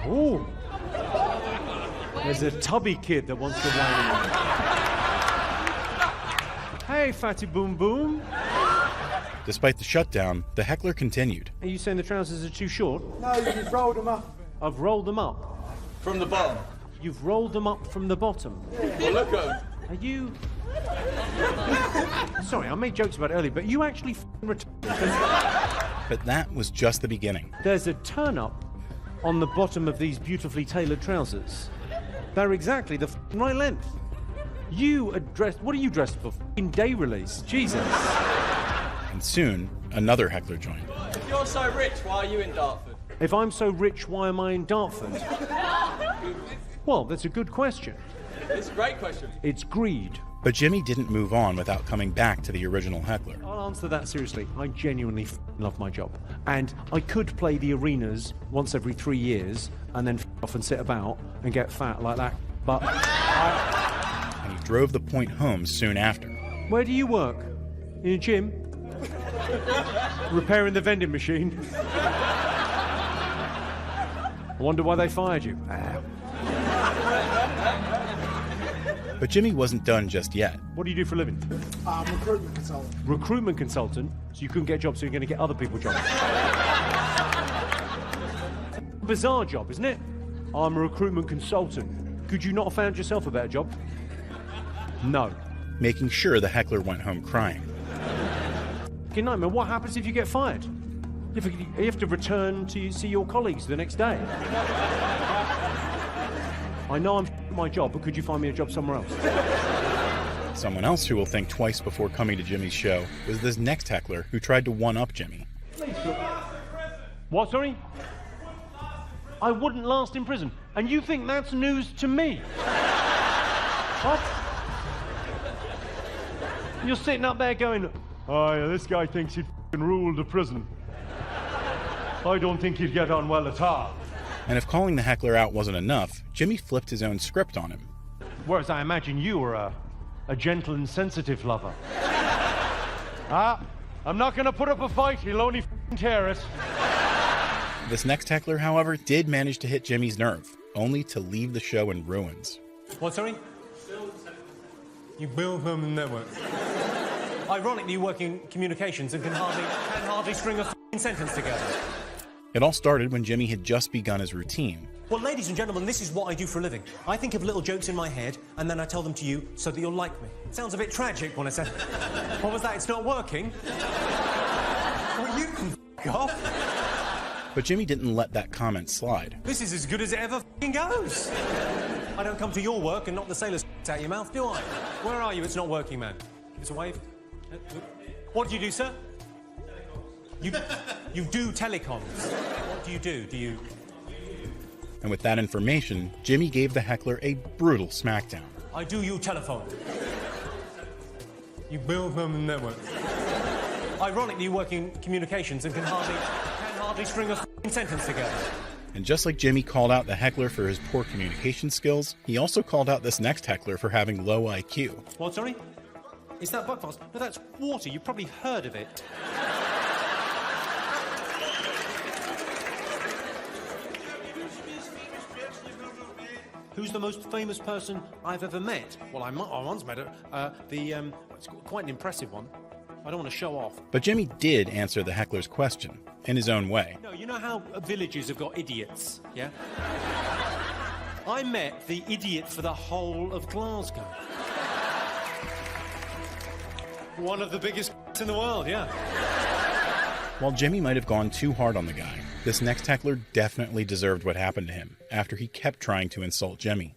Ooh. There's a tubby kid that wants to weigh in. Hey, fatty boom boom. Despite the shutdown, the heckler continued. Are you saying the trousers are too short? No, you've rolled them up. I've rolled them up. From the bottom. You've rolled them up from the bottom. Well, look at them. Are you... Sorry, I made jokes about it earlier, but you actually But that was just the beginning. There's a turn-up on the bottom of these beautifully tailored trousers. They're exactly the right length. You are dressed... What are you dressed for? In day release. Jesus. And soon, another heckler joined. If you're so rich, why are you in Dartford? If I'm so rich, why am I in Dartford? Well, that's a good question. It's a great question. It's greed. But Jimmy didn't move on without coming back to the original heckler. I'll answer that seriously. I genuinely love my job. And I could play the arenas once every 3 years and then off and sit about and get fat like that. But And he drove the point home soon after. Where do you work? In a gym? Repairing the vending machine? I wonder why they fired you. But Jimmy wasn't done just yet. What do you do for a living? I'm a recruitment consultant. Recruitment consultant? So you couldn't get jobs, so you're going to get other people jobs. Bizarre job, isn't it? I'm a recruitment consultant. Could you not have found yourself a better job? No. Making sure the heckler went home crying. Good nightmare. What happens if you get fired? You have to return to see your colleagues the next day. I know I'm my job, but could you find me a job somewhere else? Someone else who will think twice before coming to Jimmy's show was this next heckler who tried to one-up Jimmy. What, sorry? I wouldn't last in prison. And you think that's news to me? What? You're sitting up there going, oh, yeah, this guy thinks he'd rule the prison. I don't think he'd get on well at all. And if calling the heckler out wasn't enough, Jimmy flipped his own script on him. Whereas I imagine you were a gentle and sensitive lover. I'm not going to put up a fight. He'll only tear it. This next heckler, however, did manage to hit Jimmy's nerve, only to leave the show in ruins. What, sorry? You build them the network. Ironically, you work in communications and can hardly string a sentence together. It all started when Jimmy had just begun his routine. Well, ladies and gentlemen, this is what I do for a living. I think of little jokes in my head, and then I tell them to you so that you'll like me. It sounds a bit tragic when I say, what was that? It's not working? Well, you can f*** off. But Jimmy didn't let that comment slide. This is as good as it ever f***ing goes. I don't come to your work and knock the sailor's out your mouth, do I? Where are you? It's not working, man. It's a wave. What do you do, sir? You do telecoms. What do you do? Do you... And with that information, Jimmy gave the heckler a brutal smackdown. I do you telephone. You build them the network. Ironically, you work in communications and can hardly string a sentence together. And just like Jimmy called out the heckler for his poor communication skills, he also called out this next heckler for having low IQ. What, sorry? Is that Buckfast? No, that's water. You've probably heard of it. Who's the most famous person I've ever met? Well, I once met her. It's quite an impressive one. I don't want to show off. But Jimmy did answer the heckler's question, in his own way. No, you know how villages have got idiots, yeah? I met the idiot for the whole of Glasgow. One of the biggest in the world, yeah. While Jimmy might have gone too hard on the guy, this next heckler definitely deserved what happened to him after he kept trying to insult Jimmy.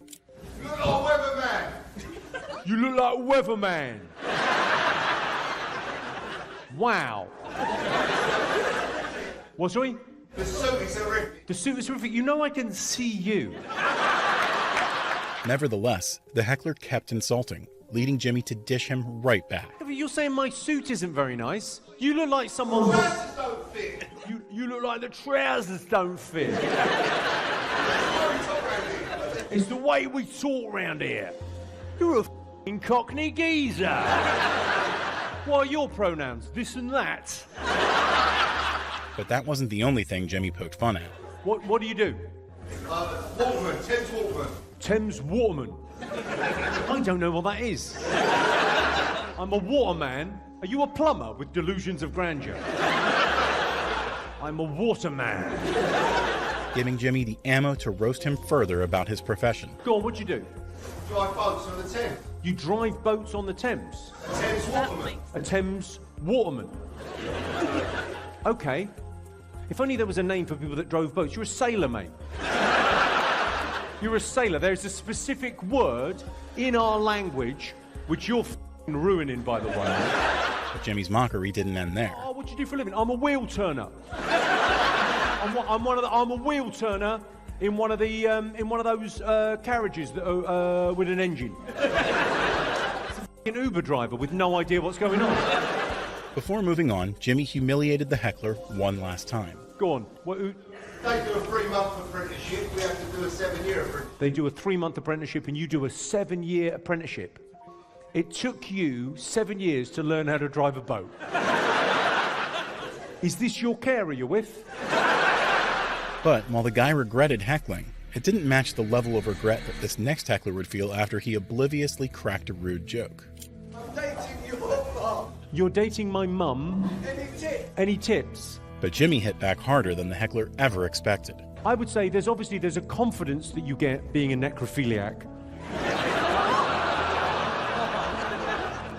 You look like a weatherman. You look like a weatherman. Wow. What, sorry? The suit is horrific. The suit is horrific. You know I can see you. Nevertheless, the heckler kept insulting, leading Jimmy to dish him right back. You're saying my suit isn't very nice. You look like someone... The trousers don't fit. You look like the trousers don't fit. It's the way we talk around here. You're a f***ing Cockney geezer. What are your pronouns? This and that. But that wasn't the only thing Jimmy poked fun at. What do you do? Waterman, Thames Waterman. Thames Waterman. I don't know what that is. I'm a waterman. Are you a plumber with delusions of grandeur? I'm a waterman. Giving Jimmy the ammo to roast him further about his profession. Go on, what'd you do? Drive boats on the Thames. You drive boats on the Thames? A Thames Waterman. A Thames Waterman. Okay. If only there was a name for people that drove boats. You're a sailor, mate. You're a sailor. There's a specific word in our language which you're f***ing ruining, by the way. But Jimmy's mockery didn't end there. Oh, what do you do for a living? I'm a wheel turner. I'm a wheel turner in one of those carriages that are, with an engine. It's a f***ing Uber driver with no idea what's going on. Before moving on, Jimmy humiliated the heckler one last time. Go on. They do a 3-month apprenticeship. We have to do a 7-year apprenticeship. They do a 3-month apprenticeship and you do a 7-year apprenticeship. It took you 7 years to learn how to drive a boat. Is this your carer you're with? But while the guy regretted heckling, it didn't match the level of regret that this next heckler would feel after he obliviously cracked a rude joke. I'm dating your mum. You're dating my mum? Any tips? But Jimmy hit back harder than the heckler ever expected. I would say there's a confidence that you get being a necrophiliac.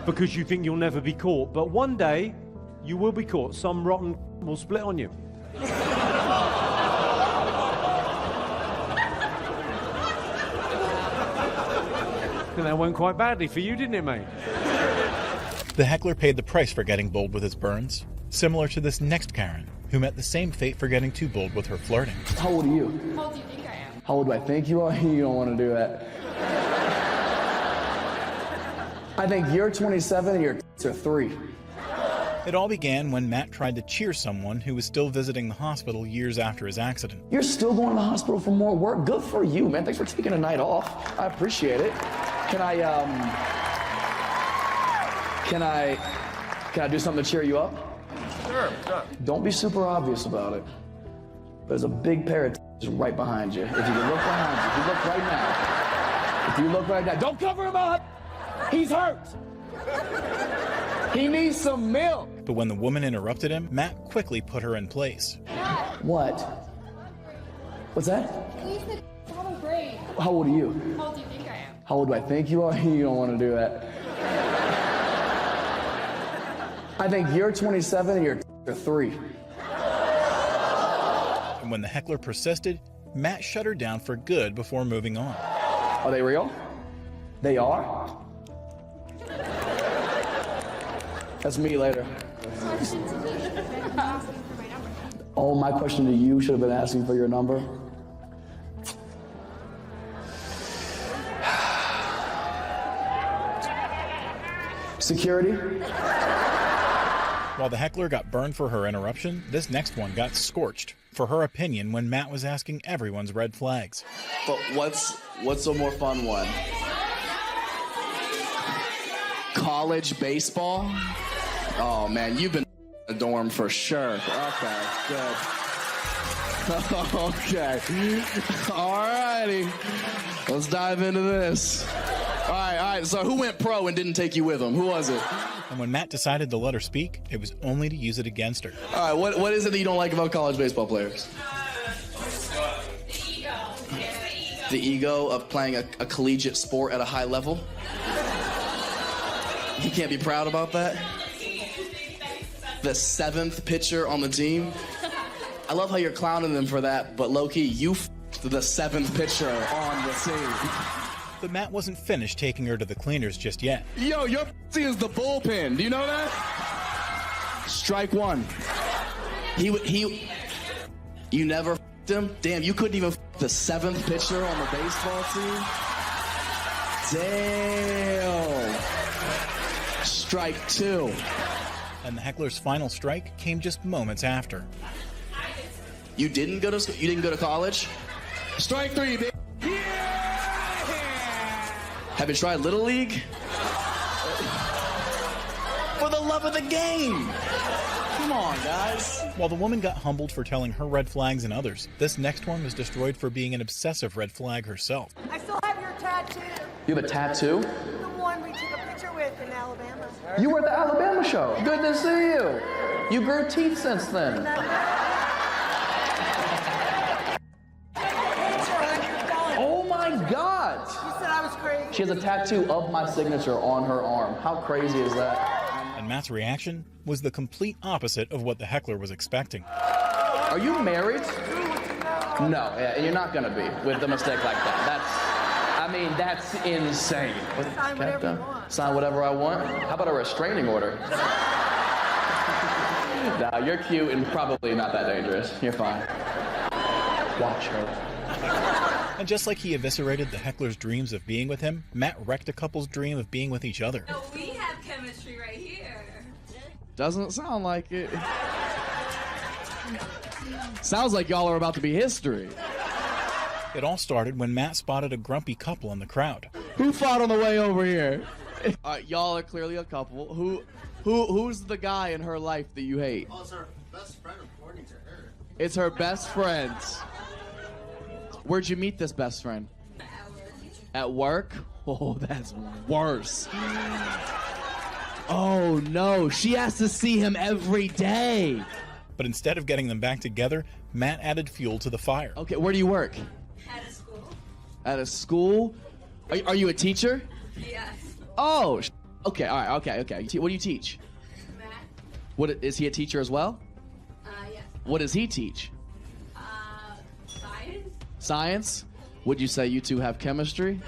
Because you think you'll never be caught. But one day, you will be caught. Some rotten will split on you. And that went quite badly for you, didn't it, mate? The heckler paid the price for getting bold with his burns, similar to this next Karen, who met the same fate for getting too bold with her flirting. How old are you? How old do you think I am? How old do I think you are? You don't want to do that. I think you're 27 and your are 3. It all began when Matt tried to cheer someone who was still visiting the hospital years after his accident. You're still going to the hospital for more work. Good for you, man. Thanks for taking a night off. I appreciate it. Can I do something to cheer you up? Sure. Don't be super obvious about it. There's a big pair of right behind you. If you can look behind you, if you look right now, don't cover him up. He's hurt. He needs some milk. But when the woman interrupted him, Matt quickly put her in place. What? What's that? Please, I'm great. How old are you? How old do you think I am? How old do I think you are? You don't want to do that. I think you're 27 and your are 3. And when the heckler persisted, Matt shut her down for good before moving on. Are they real? They are? That's me later. Oh, my question to you should have been asking for your number. Security? While the heckler got burned for her interruption, this next one got scorched for her opinion when Matt was asking everyone's red flags. But what's a more fun one? College baseball? Oh man, you've been in a dorm for sure. Okay, good. Okay. Alrighty. Let's dive into this. All right. So who went pro and didn't take you with him? Who was it? And when Matt decided to let her speak, it was only to use it against her. All right, what is it that you don't like about college baseball players? The ego of playing a collegiate sport at a high level? You can't be proud about that? The 7th pitcher on the team? I love how you're clowning them for that, but low-key, you f***ed the 7th pitcher on the team. But Matt wasn't finished taking her to the cleaners just yet. Yo, your f***ing is the bullpen. Do you know that? Strike 1. You never f***ed him? Damn, you couldn't even f*** the 7th pitcher on the baseball team? Damn. Strike 2. And the heckler's final strike came just moments after. You didn't go to college? Strike 3, baby. Yeah! Have you tried Little League? love of the game. Come on, guys. While the woman got humbled for telling her red flags and others, this next one was destroyed for being an obsessive red flag herself. I still have your tattoo. You have a tattoo? The one we took a picture with in Alabama. You were at the Alabama show. Good to see you. You grew teeth since then. Oh my God. You said I was crazy. She has a tattoo of my signature on her arm. How crazy is that? And Matt's reaction was the complete opposite of what the heckler was expecting. Are you married? No, yeah, and you're not gonna be with a mistake like that. That's insane. Sign whatever you want. Sign whatever I want? How about a restraining order? Nah, you're cute and probably not that dangerous. You're fine. Watch her. And just like he eviscerated the heckler's dreams of being with him, Matt wrecked a couple's dream of being with each other. Oh, we have chemistry right here. Doesn't sound like it. Sounds like y'all are about to be history. It all started when Matt spotted a grumpy couple in the crowd. Who fought on the way over here? Y'all are clearly a couple. Who's the guy in her life that you hate? Oh, it's her best friend according to her. It's her best friend. Where'd you meet this best friend? At work? Oh, that's worse. Oh no, she has to see him every day. But instead of getting them back together, Matt added fuel to the fire. Okay, where do you work? At a school. At a school? Are you a teacher? Yes. Oh, okay, all right, okay. What do you teach? Math. What, is he a teacher as well? Yes. What does he teach? Science. Science? Would you say you two have chemistry?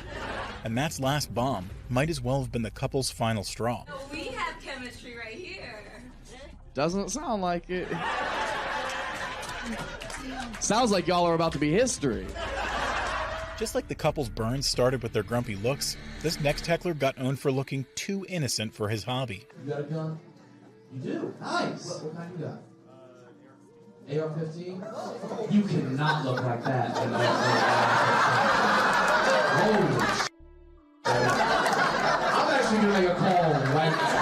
And Matt's last bomb might as well have been the couple's final straw. Oh, we have chemistry right here. Doesn't sound like it. Sounds like y'all are about to be history. Just like the couple's burns started with their grumpy looks, this next heckler got owned for looking too innocent for his hobby. You got a gun? You do? Nice. What kind you got? AR-15? You cannot look like that. Holy shit. I'm actually gonna make a call right now.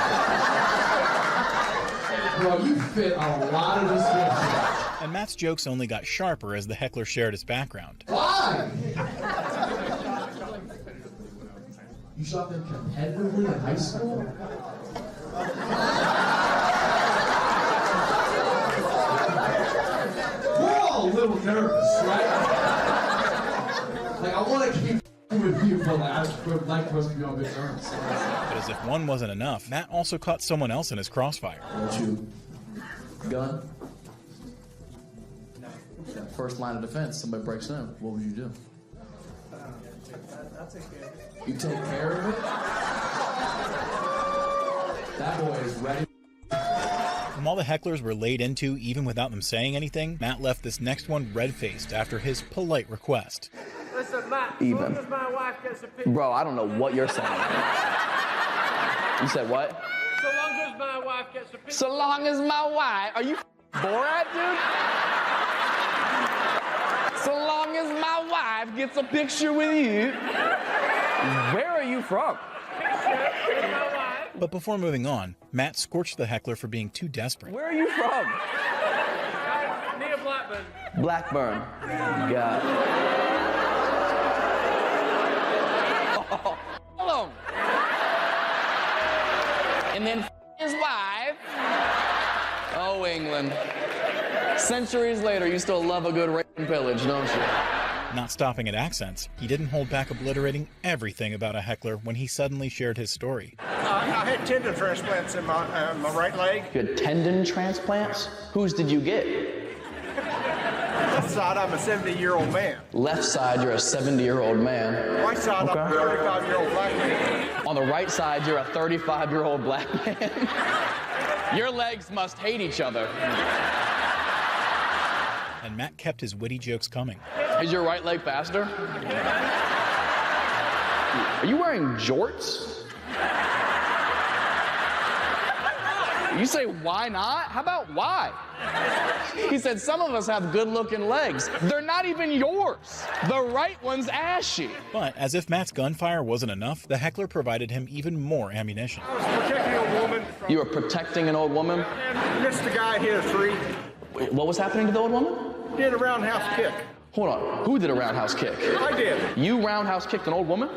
Bro, you fit a lot of description. And Matt's jokes only got sharper as the heckler shared his background. Why? You shot them competitively in high school? We're all a little nervous, right? Like, I want to keep with you, but like, I would like for us to be on good terms. But as if one wasn't enough, Matt also caught someone else in his crossfire. Don't you gun? First line of defense, somebody breaks in, what would you do? You take care of it? That boy is ready. And while the hecklers were laid into even without them saying anything, Matt left this next one red-faced after his polite request. Listen, Matt, Even. as long as my wife gets a picture... Bro, I don't know what you're saying. You said what? So long as my wife gets a picture... So long as my wife... Are you Borat, dude? So long as my wife gets a picture with you. Where are you from? But before moving on, Matt scorched the heckler for being too desperate. Where are you from? Near Blackburn. Blackburn. God. Oh, hello. And then his wife. Oh, England. Centuries later, you still love a good rape and pillage, don't you? Not stopping at accents, he didn't hold back obliterating everything about a heckler when he suddenly shared his story. I had tendon transplants in my right leg. You had tendon transplants? Whose did you get? Left side, I'm a 70-year-old man. Left side, you're a 70-year-old man. Right side, I'm a 35-year-old black man. On the right side, you're a 35-year-old black man. Your legs must hate each other. And Matt kept his witty jokes coming. Is your right leg faster? Are you wearing jorts? You say, why not? How about why? He said, some of us have good-looking legs. They're not even yours. The right one's ashy. But as if Matt's gunfire wasn't enough, the heckler provided him even more ammunition. I was protecting a woman from You were protecting an old woman? Missed the guy, hit a 3. Wait, what was happening to the old woman? Did a roundhouse kick. Hold on. Who did a roundhouse kick? I did. You roundhouse kicked an old woman? The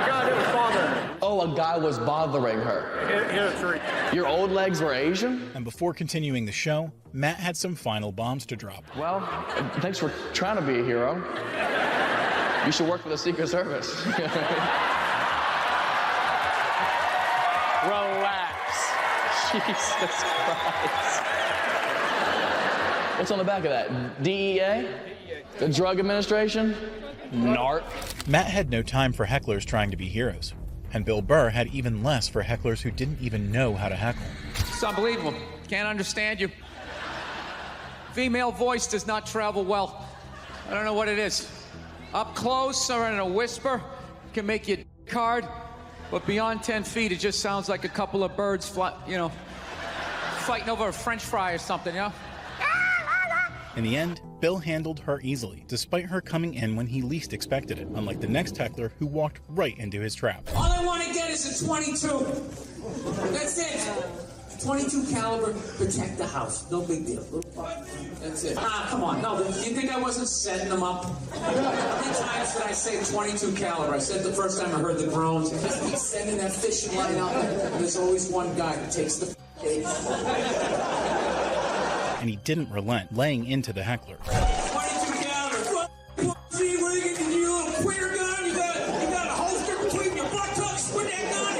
guy that was bothering her. Oh, a guy was bothering her. Hit a 3. Your old legs were Asian? And before continuing the show, Matt had some final bombs to drop. Well, thanks for trying to be a hero. You should work for the Secret Service. Relax. Jesus Christ. What's on the back of that? DEA? The Drug Administration? NARC? Matt had no time for hecklers trying to be heroes. And Bill Burr had even less for hecklers who didn't even know how to heckle. It's unbelievable. Can't understand you. Female voice does not travel well. I don't know what it is. Up close or in a whisper can make you hard, but beyond 10 feet, it just sounds like a couple of birds fighting over a French fry or something, you know? In the end, Bill handled her easily, despite her coming in when he least expected it, unlike the next heckler who walked right into his trap. All I want to get is a 22. That's it. 22 caliber, protect the house. No big deal. That's it. Come on. No, you think I wasn't setting them up? How many times did I say 22 caliber? I said the first time I heard the groans. Just keep sending that fishing line out there, and there's always one guy that takes the cake. And he didn't relent, laying into the heckler. 22 caliber. See, what are you getting? You little queer gun? You got a holster between your buttocks with that gun?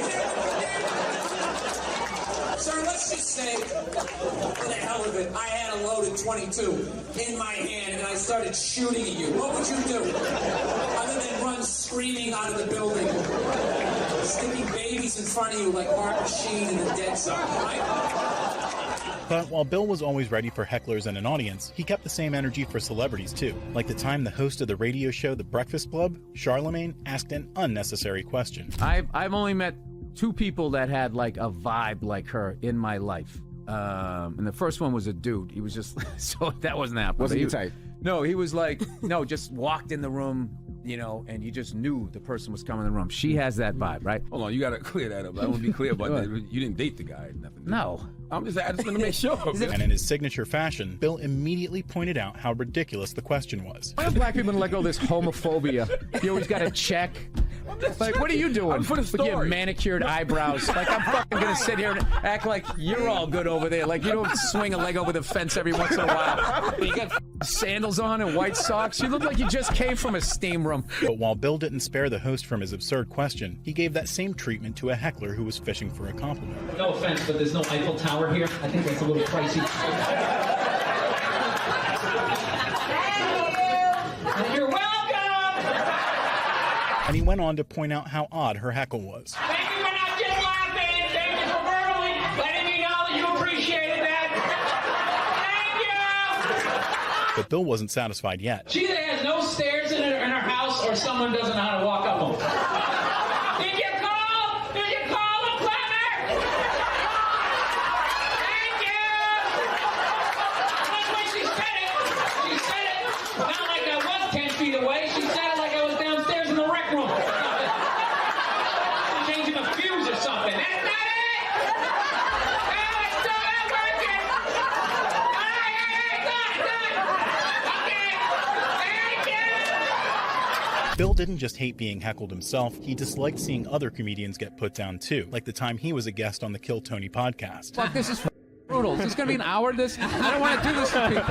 Sir, let's just say, for the hell of it, I had a loaded 22 in my hand and I started shooting at you. What would you do? Other than run screaming out of the building, sticking babies in front of you like Martin Sheen in the Dead Zone, right? But while Bill was always ready for hecklers and an audience, he kept the same energy for celebrities too. Like the time the host of the radio show The Breakfast Club, Charlemagne, asked an unnecessary question. I've only met 2 people that had like a vibe like her in my life. And the first one was a dude. He was just, so that wasn't happening. Wasn't he tight? No, he was like, no, just walked in the room, you know, and you just knew the person was coming in the room. She has that vibe, right? Hold on, you gotta clear that up. I want to be clear about that. You didn't date the guy, nothing. No. I just want to make sure. And in his signature fashion, Bill immediately pointed out how ridiculous the question was. Why are black people let go of this homophobia? You always got to check. Like, what are you doing with your manicured eyebrows? Like, I'm fucking gonna sit here and act like you're all good over there. Like, you don't swing a leg over the fence every once in a while. You got sandals on and white socks. You look like you just came from a steam room. But while Bill didn't spare the host from his absurd question, he gave that same treatment to a heckler who was fishing for a compliment. No offense, but there's no Eiffel Tower here. I think that's a little pricey. You're welcome! And he went on to point out how odd her heckle was. Thank you for not just laughing. Thank you for verbally letting me know that you appreciated that. Thank you! But Bill wasn't satisfied yet. She either has no stairs in her house or someone doesn't know how to walk up them. Did you call? Did you call the plumber? Thank you! That's when she said it. She said it not like I was 10 feet away. She said it like I was downstairs in the rec room. Changing a fuse or something. That's not it! No, it's still not working! Bill didn't just hate being heckled himself, he disliked seeing other comedians get put down too, like the time he was a guest on the Kill Tony podcast. Fuck, this is brutal. Is this going to be an hour of this? I don't want to do this to people.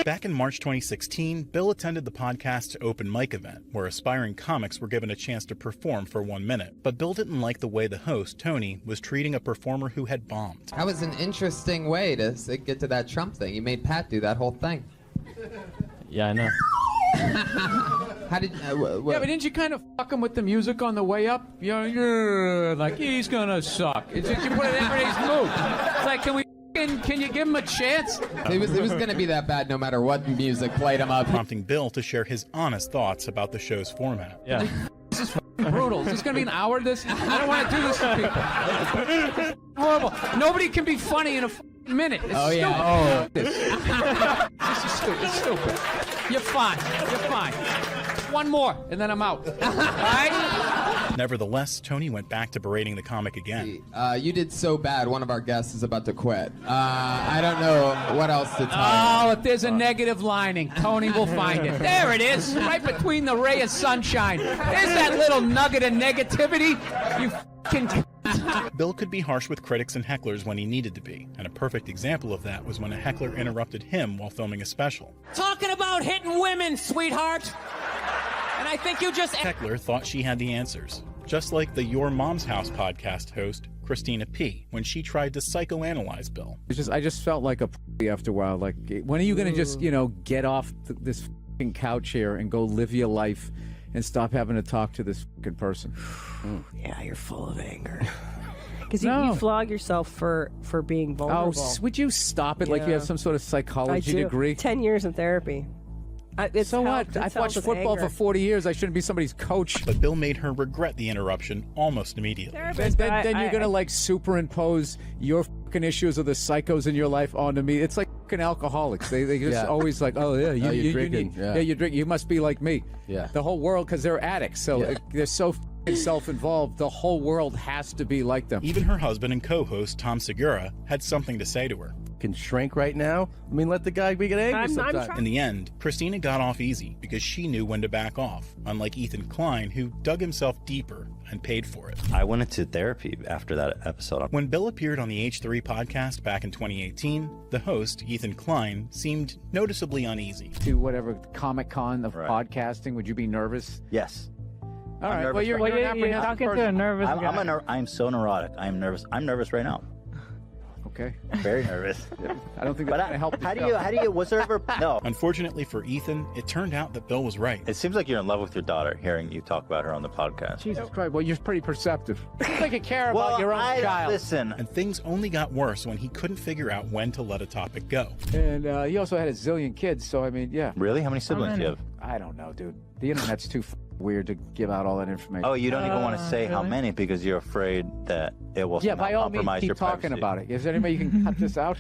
Back in March 2016, Bill attended the podcast's open mic event, where aspiring comics were given a chance to perform for 1 minute. But Bill didn't like the way the host, Tony, was treating a performer who had bombed. That was an interesting way to get to that Trump thing. You made Pat do that whole thing. Yeah, I know. How did? Yeah, but didn't you kind of fuck him with the music on the way up? You're like, he's gonna suck. It's just, you put it in everybody's mood. It's like, can you give him a chance? It was gonna be that bad no matter what music played him up. Prompting Bill to share his honest thoughts about the show's format. Yeah. This is brutal. Is this gonna be an hour of this? I don't want to do this to people. Horrible. Nobody can be funny in a minute. It's stupid. Yeah. This is stupid. It's stupid. You're fine. You're fine. One more, and then I'm out. All right? Nevertheless, Tony went back to berating the comic again. You did so bad, one of our guests is about to quit. I don't know what else to tell you. Oh, if there's a negative lining, Tony will find it. There it is, right between the ray of sunshine. There's that little nugget of negativity. You fucking... Bill could be harsh with critics and hecklers when he needed to be, and a perfect example of that was when a heckler interrupted him while filming a special. Talking about hitting women, sweetheart. And I think you just... Heckler thought she had the answers, just like the Your Mom's House podcast host, Christina P., when she tried to psychoanalyze Bill. I just felt like a p*** after a while. Like, when are you going to just, get off this fucking couch here and go live your life and stop having to talk to this fucking person? Yeah, you're full of anger. Because you flog yourself for being vulnerable. Oh, would you stop it? Like you have some sort of psychology degree? 10 years in therapy. So what? I've watched football for 40 years. I shouldn't be somebody's coach. But Bill made her regret the interruption almost immediately. Then you're going to like superimpose your fucking issues of the psychos in your life onto me. It's like fucking alcoholics. They just always like, oh yeah, you're drinking. You drink. You must be like me. Yeah. The whole world, because they're addicts. So they're so fucking self-involved. The whole world has to be like them. Even her husband and co-host Tom Segura had something to say to her. Can shrink right now. I mean, let the guy get angry sometimes. In the end, Christina got off easy because she knew when to back off, unlike Ethan Klein, who dug himself deeper and paid for it. I went into therapy after that episode. When Bill appeared on the H3 podcast back in 2018, the host, Ethan Klein, seemed noticeably uneasy. To whatever Comic-Con of podcasting, would you be nervous? Yes. All right. Well, you're an apprehensive person. I'm so neurotic. I'm nervous. I'm nervous right now. Okay. Very nervous. I don't think that's going to help. How do you, was there ever, no. Unfortunately for Ethan, it turned out that Bill was right. It seems like you're in love with your daughter, hearing you talk about her on the podcast. Jesus Christ, well, you're pretty perceptive. It seems like you care about your own child. Listen. And things only got worse when he couldn't figure out when to let a topic go. And he also had a zillion kids, so I mean, yeah. Really? How many siblings do you have? I don't know, dude. The internet's too weird to give out all that information. Oh, you don't even want to say how many because you're afraid that it will by all means, compromise keep your talking privacy. about it. Is there any way you can cut this out?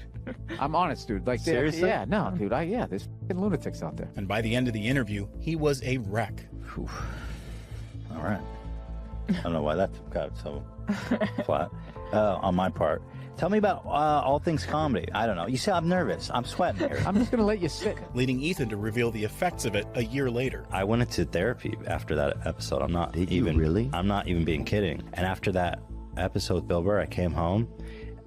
I'm honest, dude. Like, seriously? Yeah, no, dude. There's fucking lunatics out there. And by the end of the interview, he was a wreck. Whew. All right. I don't know why that got so flat on my part. Tell me about all things comedy. I don't know. You see, I'm nervous. I'm sweating here. I'm just going to let you sit. Leading Ethan to reveal the effects of it a year later. I went into therapy after that episode. I'm not even being kidding. And after that episode with Bill Burr, I came home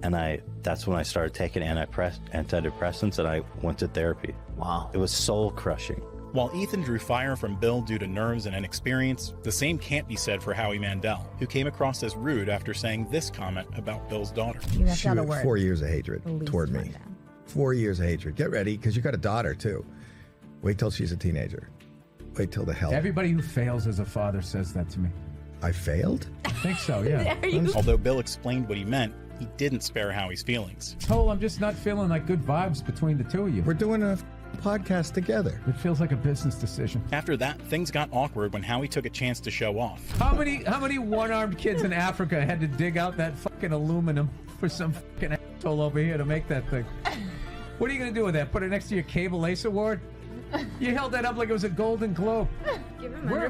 and that's when I started taking antidepressants and I went to therapy. Wow. It was soul crushing. While Ethan drew fire from Bill due to nerves and inexperience, the same can't be said for Howie Mandel, who came across as rude after saying this comment about Bill's daughter. She had 4 years of hatred toward me. 4 years of hatred. Get ready, because you got a daughter, too. Wait till she's a teenager. Wait till the hell. Everybody who fails as a father says that to me. I failed? I think so, yeah. Although Bill explained what he meant, he didn't spare Howie's feelings. I'm just not feeling like good vibes between the two of you. We're doing a podcast together. It feels like a business decision. After that, things got awkward when Howie took a chance to show off. How many one-armed kids in Africa had to dig out that fucking aluminum for some fucking asshole over here to make that thing? What are you going to do with that? Put it next to your Cable Ace Award? You held that up like it was a Golden Globe.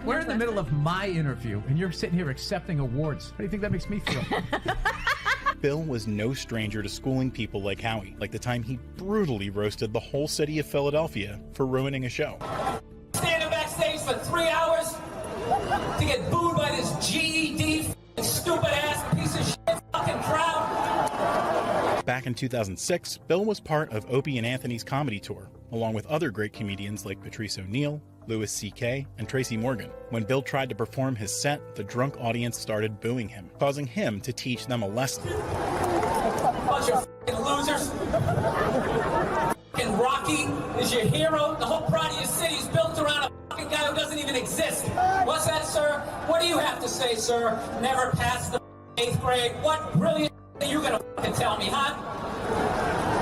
We're in the middle of my interview, and you're sitting here accepting awards. How do you think that makes me feel? Bill was no stranger to schooling people like Howie, like the time he brutally roasted the whole city of Philadelphia for ruining a show. Standing backstage for 3 hours to get booed by this GED stupid ass piece of shit fucking crowd. Back in 2006, Bill was part of Opie and Anthony's comedy tour, along with other great comedians like Patrice O'Neill, Louis C.K., and Tracy Morgan. When Bill tried to perform his set, the drunk audience started booing him, causing him to teach them a lesson. Bunch of fucking losers. Fucking Rocky is your hero. The whole pride of your city is built around a fucking guy who doesn't even exist. What's that, sir? What do you have to say, sir? Never passed the 8th grade. What brilliant are you gonna fucking tell me, huh?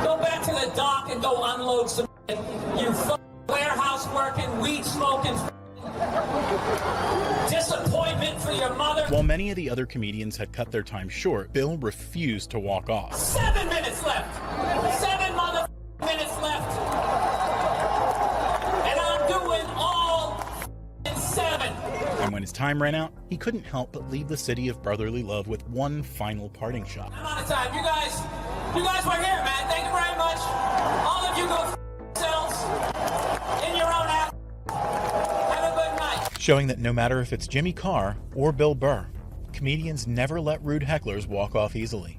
Go back to the dock and go unload some shit. You fucking warehouse working, weed smoking, disappointment for your mother. While many of the other comedians had cut their time short, Bill refused to walk off. 7 minutes left. 7 minutes left. And I'm doing all 7. And when his time time ran out, he couldn't help but leave the city of brotherly love with one final parting shot. I'm out of time. You guys were here, man. Thank you very much. All of you go f*** yourselves in your own ass. Have a good night. Showing that no matter if it's Jimmy Carr or Bill Burr, comedians never let rude hecklers walk off easily.